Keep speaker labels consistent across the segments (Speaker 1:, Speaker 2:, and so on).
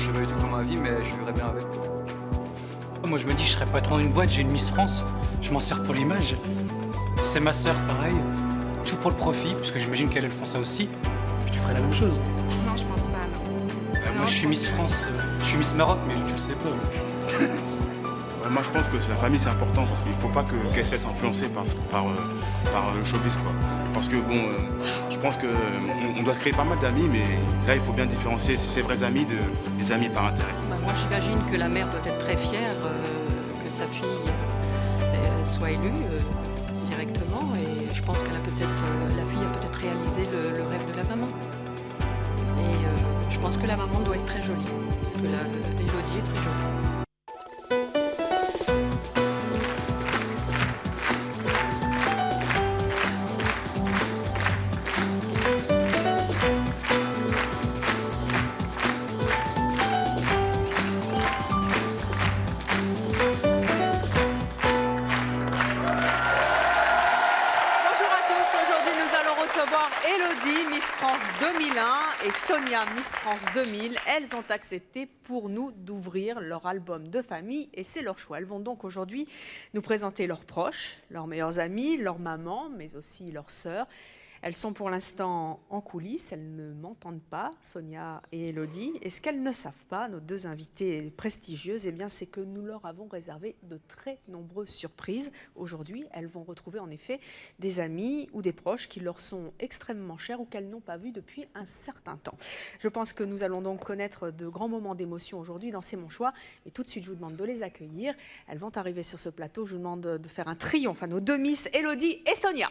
Speaker 1: jamais eu tout dans ma vie, mais je vivrais bien avec.
Speaker 2: Moi, je me dis, je serais patron d'une boîte, j'ai une Miss France, je m'en sers pour l'image. C'est ma sœur, pareil. Tout pour le profit, puisque j'imagine qu'elle font ça aussi. Puis tu ferais la même chose.
Speaker 3: Non, je pense pas, non.
Speaker 2: Moi, je suis Miss France, je suis Miss Maroc, mais tu le sais pas.
Speaker 4: Ouais, moi, je pense que la famille, c'est important parce qu'il ne faut pas qu'elle se laisse influencer par le showbiz, quoi. Parce que, bon, je pense qu'on doit se créer pas mal d'amis, mais là, il faut bien différencier ses vrais amis des amis par intérêt.
Speaker 5: Moi, j'imagine que la mère doit être très fière que sa fille soit élue directement. Et je pense qu'elle a peut-être, la fille a peut-être réalisé le rêve de la maman. Et je pense que la maman doit être très jolie, parce que Élodie est très jolie.
Speaker 3: Élodie, Miss France 2001 et Sonia, Miss France 2000, elles ont accepté pour nous d'ouvrir leur album de famille et c'est leur choix. Elles vont donc aujourd'hui nous présenter leurs proches, leurs meilleurs amis, leurs mamans, mais aussi leurs sœurs. Elles sont pour l'instant en coulisses, elles ne m'entendent pas, Sonia et Élodie. Et ce qu'elles ne savent pas, nos deux invitées prestigieuses, eh bien, c'est que nous leur avons réservé de très nombreuses surprises. Aujourd'hui, elles vont retrouver en effet des amis ou des proches qui leur sont extrêmement chers ou qu'elles n'ont pas vus depuis un certain temps. Je pense que nous allons donc connaître de grands moments d'émotion aujourd'hui dans C'est mon choix. Et tout de suite, je vous demande de les accueillir. Elles vont arriver sur ce plateau. Je vous demande de faire un triomphe à nos deux Miss, Élodie et Sonia.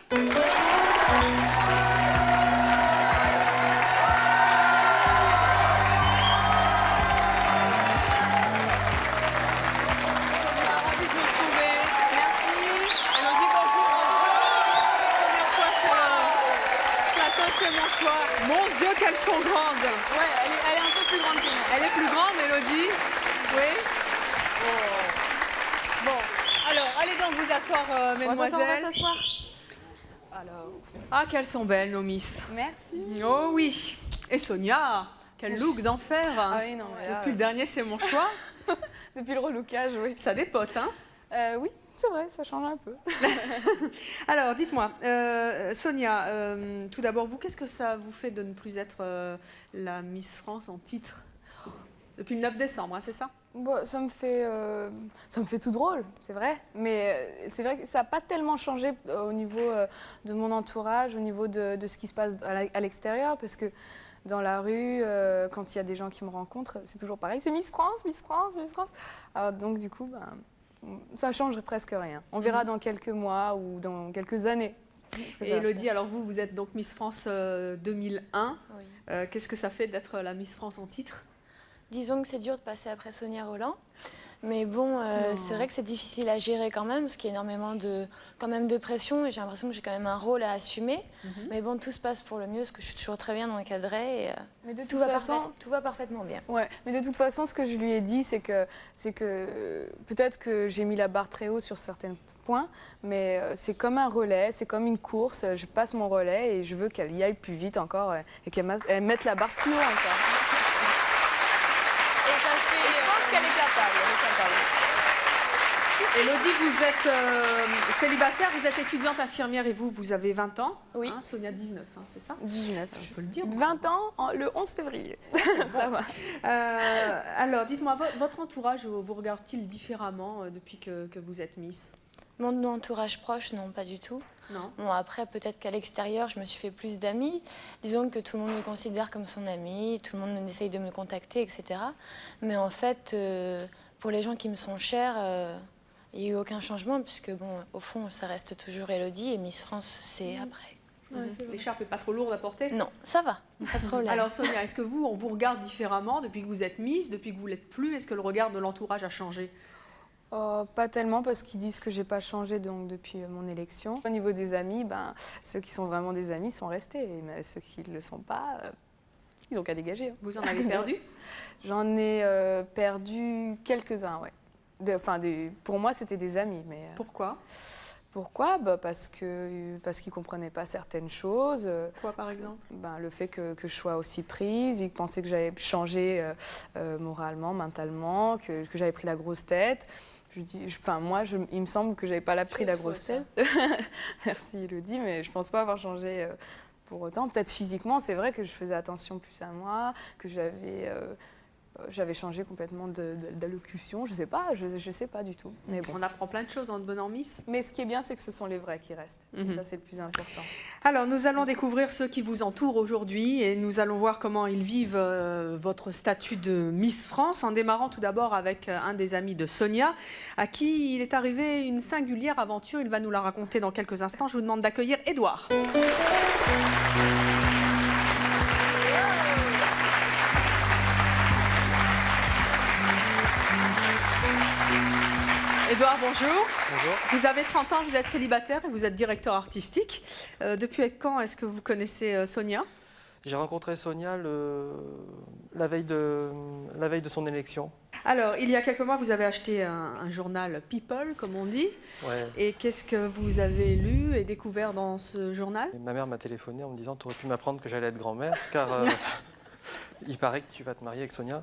Speaker 3: Mon Dieu, qu'elles sont grandes!
Speaker 6: Ouais, elle est un peu plus grande que moi.
Speaker 3: Elle est plus grande, Élodie? Oui?
Speaker 6: Oh.
Speaker 3: Bon, alors, allez donc vous asseoir, mesdemoiselles.
Speaker 6: On va s'asseoir. Alors.
Speaker 3: Ah, qu'elles sont belles, nos Miss.
Speaker 6: Merci.
Speaker 3: Oh oui. Et Sonia, quel look d'enfer.
Speaker 6: Ah oui, non, mais là,
Speaker 3: depuis le dernier, c'est mon choix.
Speaker 6: Depuis le relookage, oui.
Speaker 3: Ça dépote, hein?
Speaker 6: Oui. C'est vrai, ça change un peu.
Speaker 3: Alors, dites-moi, Sonia, tout d'abord, vous, qu'est-ce que ça vous fait de ne plus être la Miss France en titre? Depuis le 9 décembre, hein, c'est ça?
Speaker 6: Bon, ça me fait tout drôle, c'est vrai. Mais c'est vrai que ça n'a pas tellement changé au niveau de mon entourage, au niveau de ce qui se passe à l'extérieur, parce que dans la rue, quand il y a des gens qui me rencontrent, c'est toujours pareil, c'est Miss France, Miss France, Miss France. Alors donc, du coup, ça change presque rien. On verra dans quelques mois ou dans quelques années.
Speaker 3: Et Élodie, alors vous êtes donc Miss France 2001.
Speaker 7: Oui.
Speaker 3: Qu'est-ce que ça fait d'être la Miss France en titre?
Speaker 7: Disons que c'est dur de passer après Sonia Rolland. Mais bon, c'est vrai que c'est difficile à gérer quand même, parce qu'il y a énormément de pression et j'ai l'impression que j'ai quand même un rôle à assumer. Mais bon, tout se passe pour le mieux, parce que je suis toujours très bien encadrée et
Speaker 6: mais de toute
Speaker 7: tout va parfaitement bien.
Speaker 6: Ouais, mais de toute façon, ce que je lui ai dit, c'est que peut-être que j'ai mis la barre très haut sur certains points, mais c'est comme un relais, c'est comme une course. Je passe mon relais et je veux qu'elle y aille plus vite encore et qu'elle mette la barre plus haut encore. Et je pense qu'elle est capable.
Speaker 3: Élodie, vous êtes célibataire, vous êtes étudiante infirmière et vous avez 20 ans.
Speaker 7: Oui.
Speaker 3: Hein, Sonia, 19, hein, c'est ça?
Speaker 6: 19.
Speaker 3: On peut le dire.
Speaker 6: 20 ans le 11 février. Ça va.
Speaker 3: Alors, dites-moi, votre entourage vous regarde-t-il différemment depuis que vous êtes Miss?
Speaker 7: Mon entourage proche, non, pas du tout.
Speaker 3: Non.
Speaker 7: Bon, après, peut-être qu'à l'extérieur, je me suis fait plus d'amis. Disons que tout le monde me considère comme son ami, tout le monde essaye de me contacter, etc. Mais en fait, pour les gens qui me sont chers, il n'y a eu aucun changement, puisque, bon, au fond, ça reste toujours Élodie et Miss France, c'est après.
Speaker 3: Ouais, l'écharpe n'est pas trop lourde à porter?
Speaker 7: Non, ça va, pas de problème.
Speaker 3: Alors, Sonia, est-ce que on vous regarde différemment depuis que vous êtes Miss, depuis que vous ne l'êtes plus? Est-ce que le regard de l'entourage a changé?
Speaker 6: Pas tellement, parce qu'ils disent que j'ai pas changé donc, depuis mon élection. Au niveau des amis, ceux qui sont vraiment des amis sont restés, mais ceux qui ne le sont pas, ils n'ont qu'à dégager.
Speaker 3: Vous en avez perdu?
Speaker 6: J'en ai perdu quelques-uns, ouais. Pour moi, c'était des amis. Mais,
Speaker 3: Pourquoi?
Speaker 6: Pourquoi? Parce qu'ils ne comprenaient pas certaines choses.
Speaker 3: Quoi, par exemple?
Speaker 6: Le fait que je sois aussi prise, ils pensaient que j'avais changé moralement, mentalement, que j'avais pris la grosse tête. Il me semble que je n'avais pas pris la grosse tête. Merci Elodie, mais je ne pense pas avoir changé pour autant. Peut-être physiquement, c'est vrai que je faisais attention plus à moi, que j'avais changé complètement d'allocution, je sais pas du tout. Mais bon.
Speaker 3: On apprend plein de choses en devenant Miss.
Speaker 6: Mais ce qui est bien, c'est que ce sont les vrais qui restent. Et ça, c'est le plus important.
Speaker 3: Alors, nous allons découvrir ceux qui vous entourent aujourd'hui et nous allons voir comment ils vivent votre statut de Miss France, en démarrant tout d'abord avec un des amis de Sonia, à qui il est arrivé une singulière aventure. Il va nous la raconter dans quelques instants. Je vous demande d'accueillir Édouard. Édouard, bonjour.
Speaker 8: Bonjour.
Speaker 3: Vous avez 30 ans, vous êtes célibataire et vous êtes directeur artistique. Depuis quand est-ce que vous connaissez Sonia?
Speaker 8: J'ai rencontré Sonia la veille de son élection.
Speaker 3: Alors, il y a quelques mois, vous avez acheté un journal People, comme on dit.
Speaker 8: Ouais.
Speaker 3: Et qu'est-ce que vous avez lu et découvert dans ce journal?
Speaker 8: Et ma mère m'a téléphoné en me disant « Tu aurais pu m'apprendre que j'allais être grand-mère, car il paraît que tu vas te marier avec Sonia. »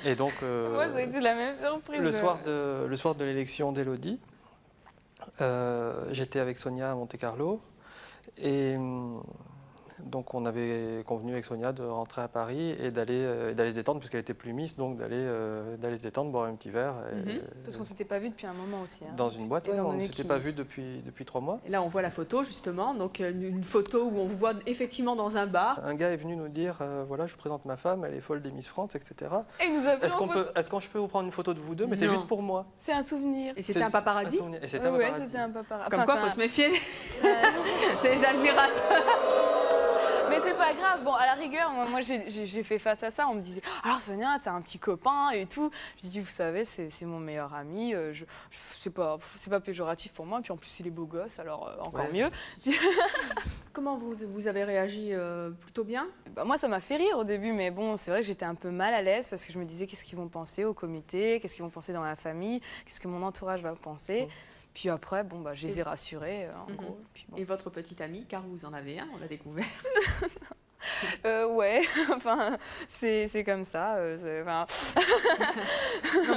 Speaker 8: Et donc,
Speaker 6: moi, ça a été la même surprise.
Speaker 8: Le soir de l'élection d'Élodie, j'étais avec Sonia à Monte-Carlo. Et donc, on avait convenu avec Sonia de rentrer à Paris et d'aller se détendre, puisqu'elle était plus Miss, donc d'aller se détendre, boire un petit verre.
Speaker 6: Parce qu'on ne s'était pas vu depuis un moment aussi. Hein.
Speaker 8: Dans une boîte, ouais, on ne s'était pas vu depuis 3 mois.
Speaker 3: Et là, on voit la photo, justement. Donc, une photo où on vous voit effectivement dans un bar.
Speaker 8: Un gars est venu nous dire voilà, je vous présente ma femme, elle est folle des Miss France, etc.
Speaker 6: Et il nous a pris
Speaker 8: Est-ce que je peux vous prendre une photo de vous deux? Mais c'est juste pour moi.
Speaker 6: C'est un souvenir.
Speaker 3: Et c'était un paparazzi?
Speaker 8: Et c'était un paparazzi.
Speaker 6: C'était un paparazzi.
Speaker 3: Comme quoi, il faut se méfier des admirateurs.
Speaker 6: Mais c'est pas grave. Bon, à la rigueur, moi j'ai fait face à ça. On me disait « Alors Sonia, t'as un petit copain et tout. » J'ai dit « Vous savez, c'est mon meilleur ami. C'est pas péjoratif pour moi. Puis en plus, il est beau gosse, alors encore mieux. »
Speaker 3: Comment vous avez réagi? Plutôt bien?
Speaker 6: Moi, ça m'a fait rire au début. Mais bon, c'est vrai que j'étais un peu mal à l'aise parce que je me disais « Qu'est-ce qu'ils vont penser au comité? Qu'est-ce qu'ils vont penser dans la famille? Qu'est-ce que mon entourage va penser ?» Puis après, je les ai rassurés, en gros. Puis bon.
Speaker 3: Et votre petite amie, car vous en avez un, on l'a découvert.
Speaker 6: Ouais, enfin, c'est comme ça.
Speaker 3: Non,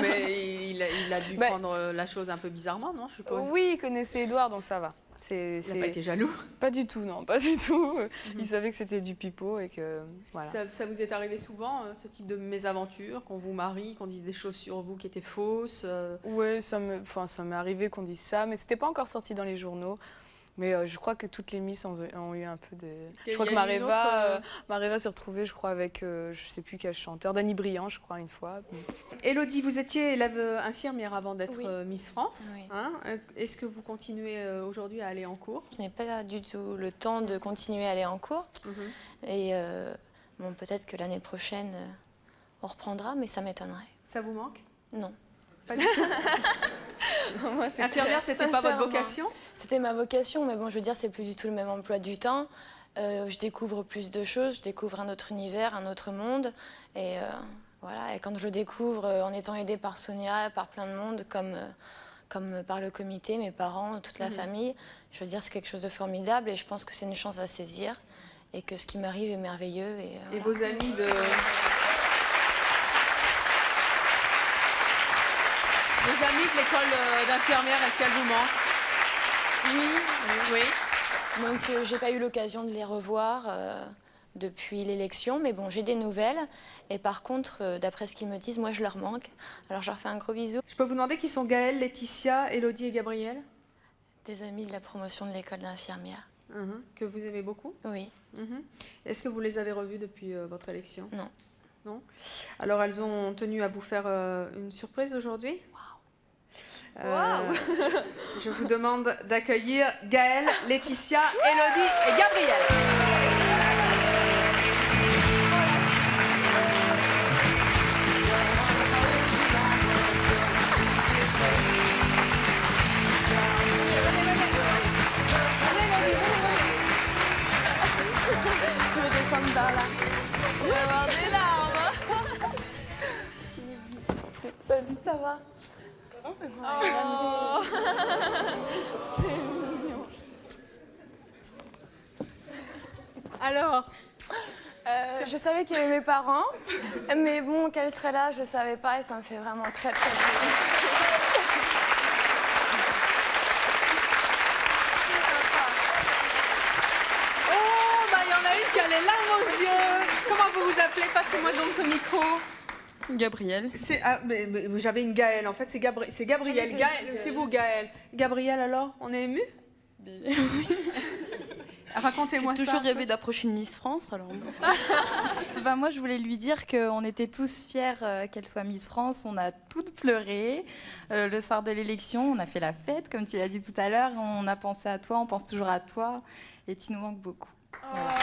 Speaker 3: mais il a dû prendre la chose un peu bizarrement, non, je suppose?
Speaker 6: Oui, il connaissait Édouard, donc ça va.
Speaker 3: Il n'a pas été jaloux?
Speaker 6: Pas du tout, non, pas du tout. Il savait que c'était du pipeau et que, voilà.
Speaker 3: Ça vous est arrivé souvent, ce type de mésaventure, qu'on vous marie, qu'on dise des choses sur vous qui étaient fausses?
Speaker 6: Oui, ça m'est arrivé qu'on dise ça, mais c'était pas encore sorti dans les journaux. Mais je crois que toutes les Miss ont eu un peu de... Je crois que Mareva s'est retrouvée, je crois, avec, je sais plus quel chanteur, Danny Briand, je crois, une fois.
Speaker 3: Élodie, vous étiez élève infirmière avant d'être Miss France.
Speaker 7: Oui.
Speaker 3: Hein? Est-ce que vous continuez aujourd'hui à aller en cours?
Speaker 7: Je n'ai pas du tout le temps de continuer à aller en cours. Et peut-être que l'année prochaine, on reprendra, mais ça m'étonnerait.
Speaker 3: Ça vous manque?
Speaker 7: Non.
Speaker 3: Pas du tout. Infirmière, c'était pas votre vocation?
Speaker 7: C'était ma vocation, mais bon, je veux dire, c'est plus du tout le même emploi du temps. Je découvre plus de choses, je découvre un autre univers, un autre monde. Et voilà. Et quand je le découvre en étant aidée par Sonia, par plein de monde, comme par le comité, mes parents, toute la famille, je veux dire, c'est quelque chose de formidable et je pense que c'est une chance à saisir et que ce qui m'arrive est merveilleux.
Speaker 3: Et vos amis de... Vos amis de l'école d'infirmière, est-ce qu'elles vous manquent? Oui.
Speaker 7: Donc, j'ai pas eu l'occasion de les revoir depuis l'élection, mais bon, j'ai des nouvelles. Et par contre, d'après ce qu'ils me disent, moi, je leur manque. Alors, je leur fais un gros bisou.
Speaker 3: Je peux vous demander qui sont Gaëlle, Laetitia, Élodie et Gabriel?
Speaker 7: Des amis de la promotion de l'école d'infirmière.
Speaker 3: Que vous aimez beaucoup?
Speaker 7: Oui.
Speaker 3: Est-ce que vous les avez revues depuis votre élection?
Speaker 7: Non.
Speaker 3: Non? Alors, elles ont tenu à vous faire une surprise aujourd'hui?
Speaker 6: Wow.
Speaker 3: Je vous demande d'accueillir Gaëlle, Laetitia, Élodie et Gabriel.
Speaker 6: Je vais descendre par là. Il va y avoir des larmes. Salut, ça va?
Speaker 3: Alors,
Speaker 7: Je savais qu'il y avait mes parents, mais bon, qu'elle serait là, je ne savais pas et ça me fait vraiment très très plaisir.
Speaker 3: oh, bah il y en a une qui a les larmes aux yeux. Comment vous vous appelez? Passez-moi donc ce micro.
Speaker 9: Gabriel.
Speaker 3: Mais j'avais une Gaëlle, en fait, c'est Gabriel. C'est vous, Gaëlle. Gabriel, alors, on est ému? Racontez-moi ça.
Speaker 9: J'ai toujours rêvé d'approcher une Miss France, alors. Ben, moi, je voulais lui dire qu'on était tous fiers qu'elle soit Miss France. On a toutes pleuré. Le soir de l'élection, on a fait la fête, comme tu l'as dit tout à l'heure. On a pensé à toi, on pense toujours à toi. Et tu nous manques beaucoup. Voilà.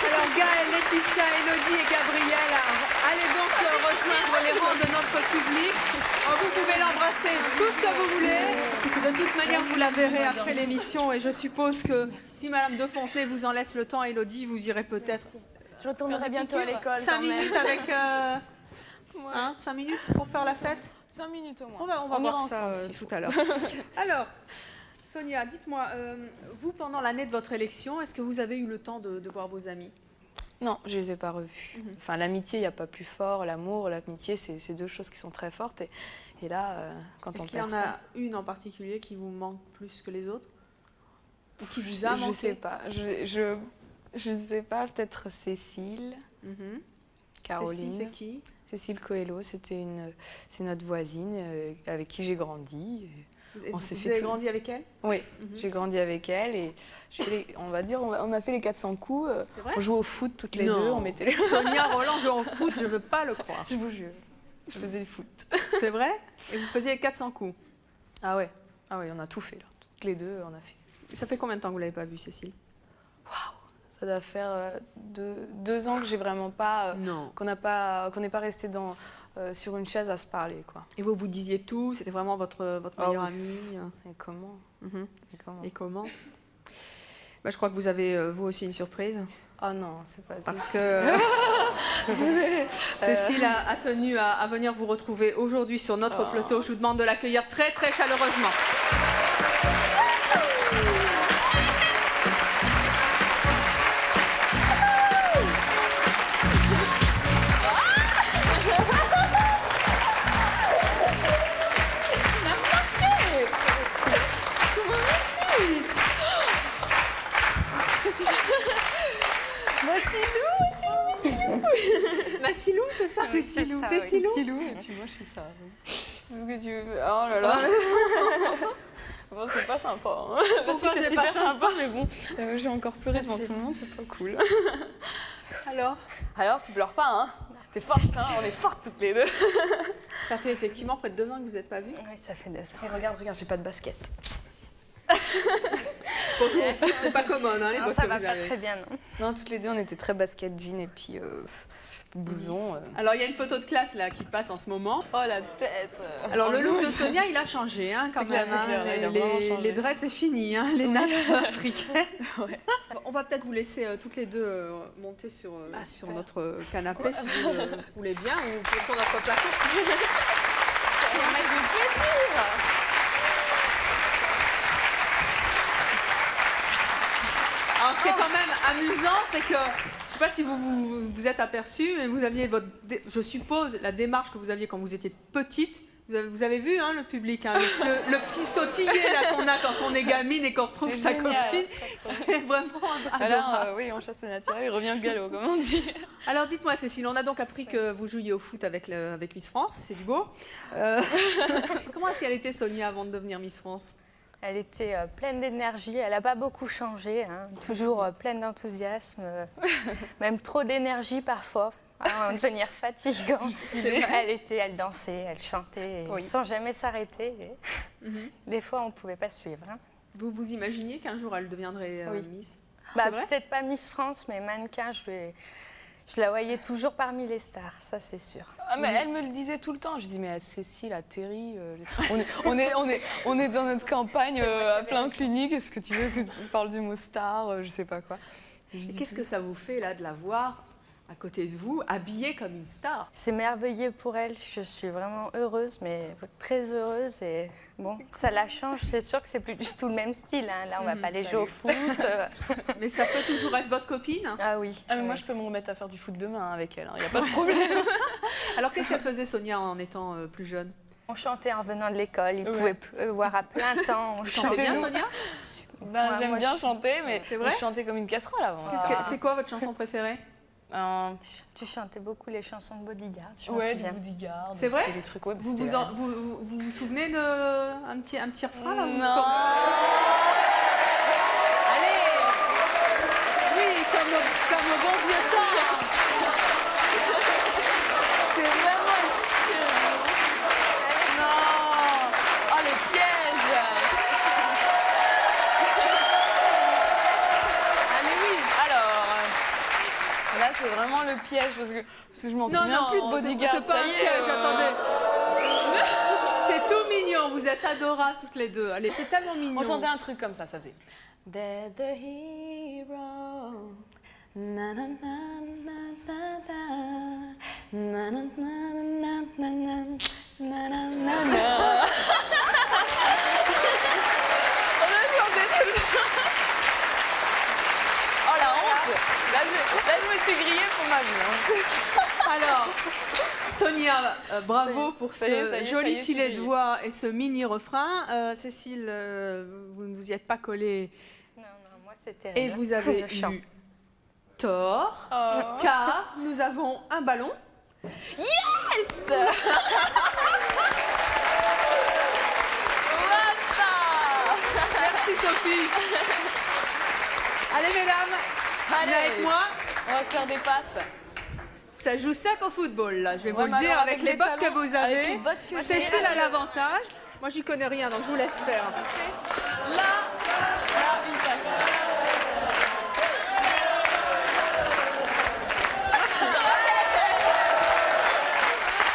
Speaker 3: Alors Gaëlle, Laetitia, Élodie et Gabriel, allez donc rejoindre les rangs de notre public. Vous pouvez l'embrasser tout ce que vous voulez. De toute manière, vous la verrez après l'émission. Et je suppose que si Madame de Fontenay vous en laisse le temps, Élodie, vous irez peut-être...
Speaker 7: Je retournerai bientôt à l'école.
Speaker 3: 5 minutes avec... 5 minutes pour faire la fête?
Speaker 6: 5 minutes au moins.
Speaker 3: On va voir ça tout à l'heure. Alors... Sonia, dites-moi, vous, pendant l'année de votre élection, est-ce que vous avez eu le temps de voir vos amis?
Speaker 10: Non, je ne les ai pas revus. Enfin, l'amitié, il n'y a pas plus fort. L'amour, l'amitié, c'est deux choses qui sont très fortes. Et là, quand on perd ça...
Speaker 3: Est-ce qu'il y en a une en particulier qui vous manque plus que les autres? Ou qui vous a manqué?
Speaker 10: Je ne sais pas. Je ne sais pas, peut-être Cécile, Caroline.
Speaker 3: Cécile, c'est qui?
Speaker 10: Cécile Coelho, c'est notre voisine avec qui j'ai grandi.
Speaker 3: Vous avez grandi avec elle?
Speaker 10: Oui, j'ai grandi avec elle et on a fait les 400 coups. On jouait au foot toutes les deux. On mettait les...
Speaker 3: Sonia Roland joue au foot, je ne veux pas le croire.
Speaker 10: Je vous jure, je faisais le foot.
Speaker 3: C'est vrai? Et vous faisiez les 400 coups?
Speaker 10: Ah ouais, on a tout fait là. Toutes les deux, on a fait.
Speaker 3: Ça fait combien de temps que vous ne l'avez pas vue, Cécile?
Speaker 10: Waouh, ça doit faire 2 ans que j'ai vraiment pas... qu'on n'est pas resté sur une chaise à se parler, quoi.
Speaker 3: Et vous disiez tout? C'était vraiment votre meilleure amie?
Speaker 10: Et comment?
Speaker 3: Et comment? Bah, je crois que vous avez, vous aussi, une surprise.
Speaker 10: Oh non, c'est pas ça.
Speaker 3: Parce que Cécile a tenu à venir vous retrouver aujourd'hui sur notre plateau. Je vous demande de l'accueillir très, très chaleureusement. Macilou, c'est ça? C'est Silou.
Speaker 10: C'est Silou. Et puis moi, je fais ça. Qu'est-ce que tu veux? Oh là là. Bon, c'est pas sympa. Hein.
Speaker 3: Pourquoi
Speaker 10: c'est pas sympa? Mais bon, j'ai encore pleuré devant tout le monde, c'est pas cool. Alors, tu pleures pas, hein? T'es forte, hein? On est fortes toutes les deux.
Speaker 3: Ça fait effectivement près de 2 ans que vous n'êtes pas vues?
Speaker 10: Oui, ça fait 2 ans. Et regarde, j'ai pas de basket.
Speaker 3: Pour jouer au foot, c'est pas commode, hein, les bottes
Speaker 9: ça
Speaker 3: que
Speaker 9: va
Speaker 3: vous
Speaker 9: pas
Speaker 3: avez.
Speaker 9: très bien, non?
Speaker 10: Non, toutes les deux, on était très basket, jean et puis blouson.
Speaker 3: Alors, il y a une photo de classe là qui passe en ce moment.
Speaker 10: Oh, la tête.
Speaker 3: Alors, le look de Sonia, il a changé, hein, quand même. Les dreads, c'est fini, hein, les nattes africaines.
Speaker 10: Ouais.
Speaker 3: On va peut-être vous laisser toutes les deux monter sur notre canapé, si vous voulez bien, ou sur notre plateau. Alors, ce qui est quand même amusant, c'est que, je ne sais pas si vous êtes aperçu, mais vous aviez je suppose, la démarche que vous aviez quand vous étiez petite. Vous avez vu, hein, le public, hein, le petit sautillé là qu'on a quand on est gamine et qu'on retrouve sa copine. C'est vraiment adorable.
Speaker 10: Alors, oui, en chasse naturelle, il revient au galop, comme on dit.
Speaker 3: Alors, dites-moi, Cécile, on a donc appris que vous jouiez au foot avec Miss France, c'est du beau. Comment est-ce qu'elle était, Sonia, avant de devenir Miss France?
Speaker 9: Elle était pleine d'énergie, elle n'a pas beaucoup changé, hein, toujours pleine d'enthousiasme, même trop d'énergie parfois, hein, devenir fatigant. Elle dansait, elle chantait, sans jamais s'arrêter. Des fois, on ne pouvait pas suivre. Hein.
Speaker 3: Vous vous imaginiez qu'un jour, elle deviendrait Miss?
Speaker 9: Peut-être pas Miss France, mais mannequin, je la voyais toujours parmi les stars, ça c'est sûr.
Speaker 10: Ah, mais elle me le disait tout le temps. Je dis mais Cécile, à Terry, on est dans notre campagne à plein clinique. Est-ce que tu veux que je parle du mot star, je sais pas quoi.
Speaker 3: Et qu'est-ce que ça vous fait là de la voir à côté de vous, habillée comme une star.
Speaker 9: C'est merveilleux pour elle, je suis vraiment heureuse, mais très heureuse. Et bon, ça la change, c'est sûr que c'est plus du tout le même style. Hein. Là, on va pas aller jouer au foot.
Speaker 3: Mais ça peut toujours être votre copine?
Speaker 9: Ah oui.
Speaker 10: Ah, mais moi, je peux me remettre à faire du foot demain avec elle, il n'y a pas de problème.
Speaker 3: Alors, qu'est-ce qu'elle faisait, Sonia, en étant plus jeune?
Speaker 9: On chantait en venant de l'école, ils pouvaient voir à plein temps. On
Speaker 3: chantait bien, Sonia?
Speaker 10: Ben, j'aime bien chanter, mais
Speaker 3: c'est vrai,
Speaker 10: je chantais comme une casserole avant.
Speaker 3: C'est quoi votre chanson préférée?
Speaker 9: Tu chantais beaucoup les chansons de Bodyguard.
Speaker 10: Ouais, de Bodyguard.
Speaker 3: C'est vrai?
Speaker 10: Les trucs, ouais,
Speaker 3: vous vous souvenez d'un petit refrain là?
Speaker 10: Non.
Speaker 3: Allez! Oui, comme au bon vieux temps.
Speaker 10: C'est vraiment chiant. Non. Oh, le piège.
Speaker 3: Allez, oui.
Speaker 10: Alors, là, c'est vraiment le piège parce que je m'en souviens plus de Bodyguard.
Speaker 3: C'est pas un piège, attendez. C'est tout mignon, vous êtes adorables toutes les deux. Allez, c'est tellement mignon.
Speaker 10: On chantait un truc comme ça faisait. They're the hero. Na na na na na na na na na na na na na. On a chanté tout le temps. Oh la honte. Là, je me suis grillée pour ma vie.
Speaker 3: Alors, Sonia, bravo pour ce joli filet de voix et ce mini refrain. Cécile, vous ne vous y êtes pas collée.
Speaker 9: Non, moi c'est terrible.
Speaker 3: Et vous avez eu tort, car nous avons un ballon.
Speaker 10: Yes.
Speaker 3: Merci Sophie. Allez mesdames, venez avec moi.
Speaker 10: On va se faire des passes.
Speaker 3: Ça joue sec au football là, je vais vous
Speaker 10: Ouais,
Speaker 3: le dire
Speaker 10: alors,
Speaker 3: avec les bottes que vous avez.
Speaker 10: avec les bottes que j'ai.
Speaker 3: Cécile a l'avantage. Moi j'y connais rien donc je vous laisse faire.
Speaker 10: Là, une passe.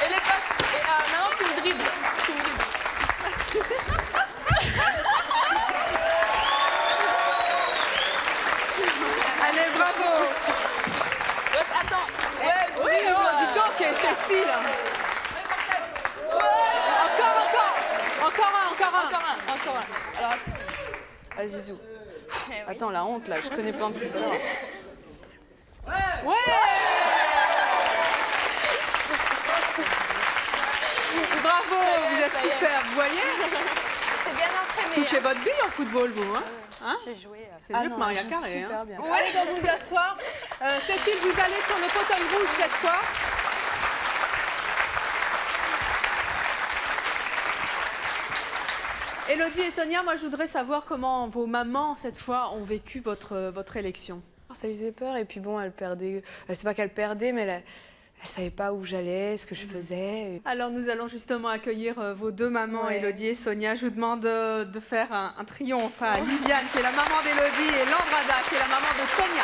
Speaker 10: Et les passes. Et maintenant tu me dribbles. Tu me dribbles.
Speaker 3: Allez, bravo.
Speaker 10: Ouais, attends.
Speaker 3: Oui, oh, dis donc, Cécile.
Speaker 10: Encore un. Alors, attends. Vas-y, Zou. Attends, la honte, là. Je connais plein de footballeurs.
Speaker 3: Ouais. Bravo, vous êtes super. Vous voyez?
Speaker 9: C'est bien entraîné.
Speaker 3: Touchez votre bille en football, vous, hein?
Speaker 9: J'ai joué.
Speaker 3: C'est mieux que Maria Carré.
Speaker 10: Super bien.
Speaker 3: Allez donc vous asseoir. Cécile, vous allez sur le fauteuil rouge cette fois. Élodie et Sonia, moi je voudrais savoir comment vos mamans cette fois ont vécu votre élection.
Speaker 10: Ça lui faisait peur et puis bon, elle perdait. C'est pas qu'elle perdait, mais elle savait pas où j'allais, ce que je faisais.
Speaker 3: Alors nous allons justement accueillir vos deux mamans, Élodie et Sonia. Je vous demande de faire un triomphe à Lisiane qui est la maman d'Élodie et Landrada qui est la maman de Sonia.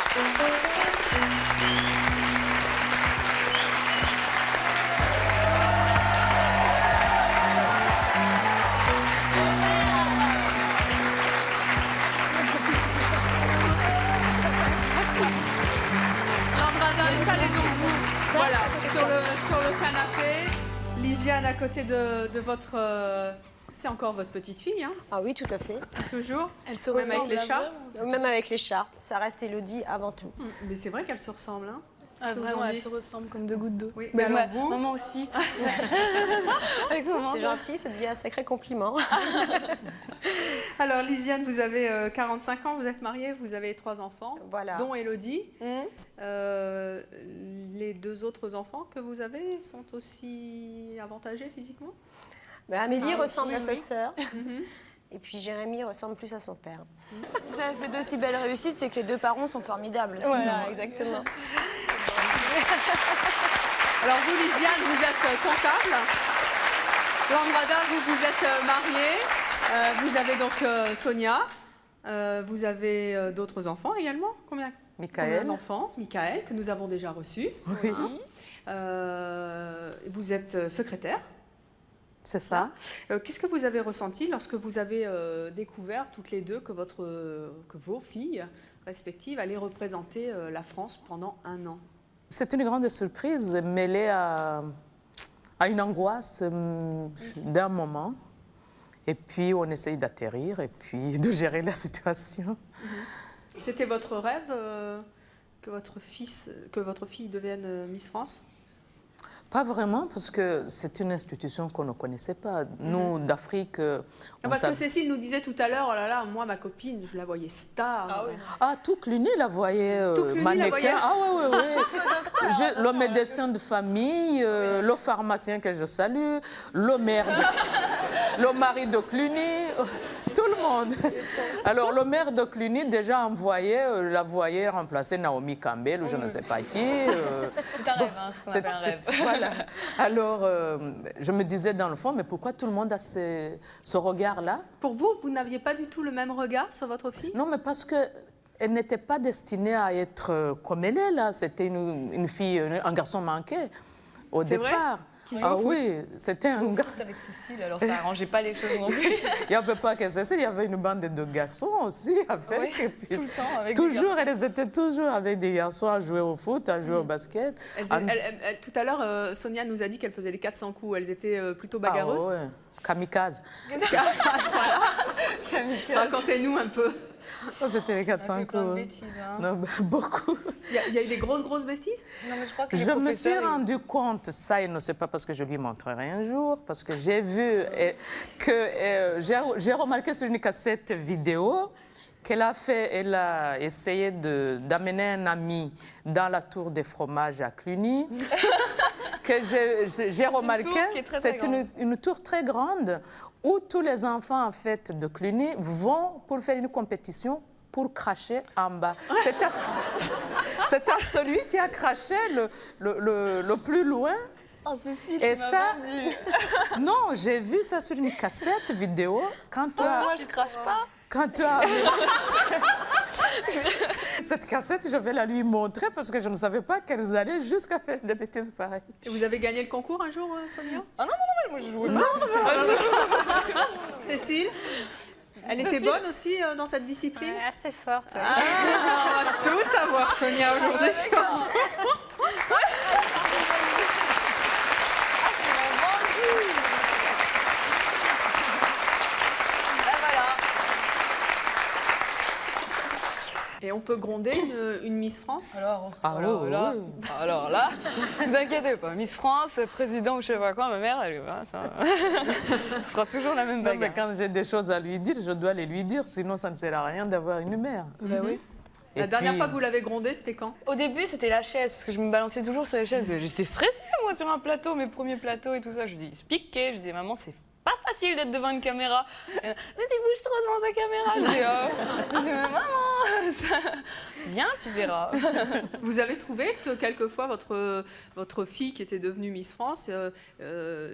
Speaker 3: Voilà, sur le canapé. Lisiane à côté de votre... c'est encore votre petite fille, hein?
Speaker 11: Ah oui, tout à fait.
Speaker 3: Toujours?
Speaker 10: Elle se
Speaker 3: Même avec les chats?
Speaker 11: Même avec les chats. Ça reste Élodie avant tout.
Speaker 3: Mais c'est vrai qu'elles se ressemblent, hein?
Speaker 10: Ah, vraiment, elles se ressemblent comme deux gouttes d'eau.
Speaker 3: Oui, mais alors vous?
Speaker 10: Maman aussi.
Speaker 11: C'est gentil, ça devient un sacré compliment.
Speaker 3: Alors Lisiane, vous avez 45 ans, vous êtes mariée, vous avez 3 enfants,
Speaker 11: Voilà.
Speaker 3: dont Élodie. Les 2 autres enfants que vous avez sont aussi avantagés physiquement?
Speaker 11: Amélie ressemble à sa sœur. Et puis Jérémy ressemble plus à son père.
Speaker 7: Si ça fait d'aussi belles réussites, c'est que les deux parents sont formidables.
Speaker 11: Voilà, exactement.
Speaker 3: Alors vous, Lisiane, vous êtes comptable. Landrada, vous êtes mariée. Vous avez donc Sonia. Vous avez d'autres enfants également. Combien d'enfants? Michael, que nous avons déjà reçu.
Speaker 10: Oui.
Speaker 3: Vous êtes secrétaire.
Speaker 10: C'est ça.
Speaker 3: Qu'est-ce que vous avez ressenti lorsque vous avez découvert toutes les deux que vos filles respectives allaient représenter la France pendant 1 an?
Speaker 12: C'est une grande surprise mêlée à une angoisse d'un moment. Et puis, on essaye d'atterrir et puis de gérer la situation.
Speaker 3: C'était votre rêve que votre fille devienne Miss France?
Speaker 12: Pas vraiment, parce que c'est une institution qu'on ne connaissait pas. Nous, d'Afrique...
Speaker 3: Parce que Cécile nous disait tout à l'heure, oh là là, moi, ma copine, je la voyais star.
Speaker 12: Tout Cluny la voyait mannequin. Ah oui, oui, oui. Le médecin de famille, le pharmacien que je salue, le maire, le mari de Cluny, tout le monde. Alors, le maire de Cluny, déjà la voyait remplacer Naomi Campbell ou je ne sais pas qui.
Speaker 10: C'est un rêve, hein, ce qu'on appelle un rêve.
Speaker 12: Voilà. Alors, je me disais dans le fond, mais pourquoi tout le monde a ce regard-là?
Speaker 3: Pour vous, vous n'aviez pas du tout le même regard sur votre fille?
Speaker 12: Non, mais parce qu'elle n'était pas destinée à être comme elle est, là. C'était une fille, un garçon manqué au départ. Ah oui, c'était un gars.
Speaker 10: Avec Cécile, alors ça n'arrangeait pas les choses non plus.
Speaker 12: Il n'y avait pas que Cécile, il y avait une bande de garçons aussi avec.
Speaker 10: Oui, tout le temps avec
Speaker 12: toujours, elles étaient toujours avec des garçons à jouer au foot, à jouer au basket.
Speaker 3: Tout à l'heure, Sonia nous a dit qu'elle faisait les 400 coups. Elles étaient plutôt bagarreuses.
Speaker 12: Ah ouais, kamikaze.
Speaker 3: Kamikaze. Racontez-nous un peu.
Speaker 12: Oh, c'était les 400 coups. Non, beaucoup.
Speaker 3: Il y a eu des grosses bêtises?
Speaker 10: Non, mais je crois que
Speaker 12: je me suis rendu compte, ça, il ne sait pas parce que je lui montrerai un jour, parce que j'ai vu que j'ai remarqué sur une cassette vidéo qu'elle a essayé d'amener un ami dans la tour des fromages à Cluny. Que j'ai remarqué, c'est une tour très grande où tous les enfants en fait, de Cluny vont pour faire une compétition pour cracher en bas. C'était celui qui a craché le plus loin.
Speaker 10: Oh, Cécile,
Speaker 12: et ça, non, j'ai vu ça sur une cassette vidéo.
Speaker 10: Moi, je crache pas.
Speaker 12: Quand tu as... Cette cassette, je vais la lui montrer parce que je ne savais pas qu'elles allaient jusqu'à faire des bêtises pareilles.
Speaker 3: Et vous avez gagné le concours un jour, Sonia?
Speaker 10: Ah non, moi je jouais pas.
Speaker 3: Cécile, elle était bonne aussi dans cette discipline?
Speaker 9: Assez forte.
Speaker 3: On va tout savoir, Sonia, aujourd'hui. Et on peut gronder une Miss France?
Speaker 10: Alors là, vous inquiétez pas, Miss France, président ou je sais pas quoi, ma mère, elle, ça sera toujours la même bagarre.
Speaker 12: Non, mais quand j'ai des choses à lui dire, je dois les lui dire, sinon ça ne sert à rien d'avoir une mère.
Speaker 3: Ben oui. La dernière fois que vous l'avez grondée, c'était quand?
Speaker 10: Au début, c'était la chaise, parce que je me balançais toujours sur les chaises. J'étais stressée, moi, sur un plateau, mes premiers plateaux et tout ça. Je dis, expliquez, je dis, maman, c'est pas facile d'être devant une caméra. Mais tu bouges trop devant ta caméra. Je dis, mais maman, viens, tu verras.
Speaker 3: Vous avez trouvé que quelquefois votre fille qui était devenue Miss France,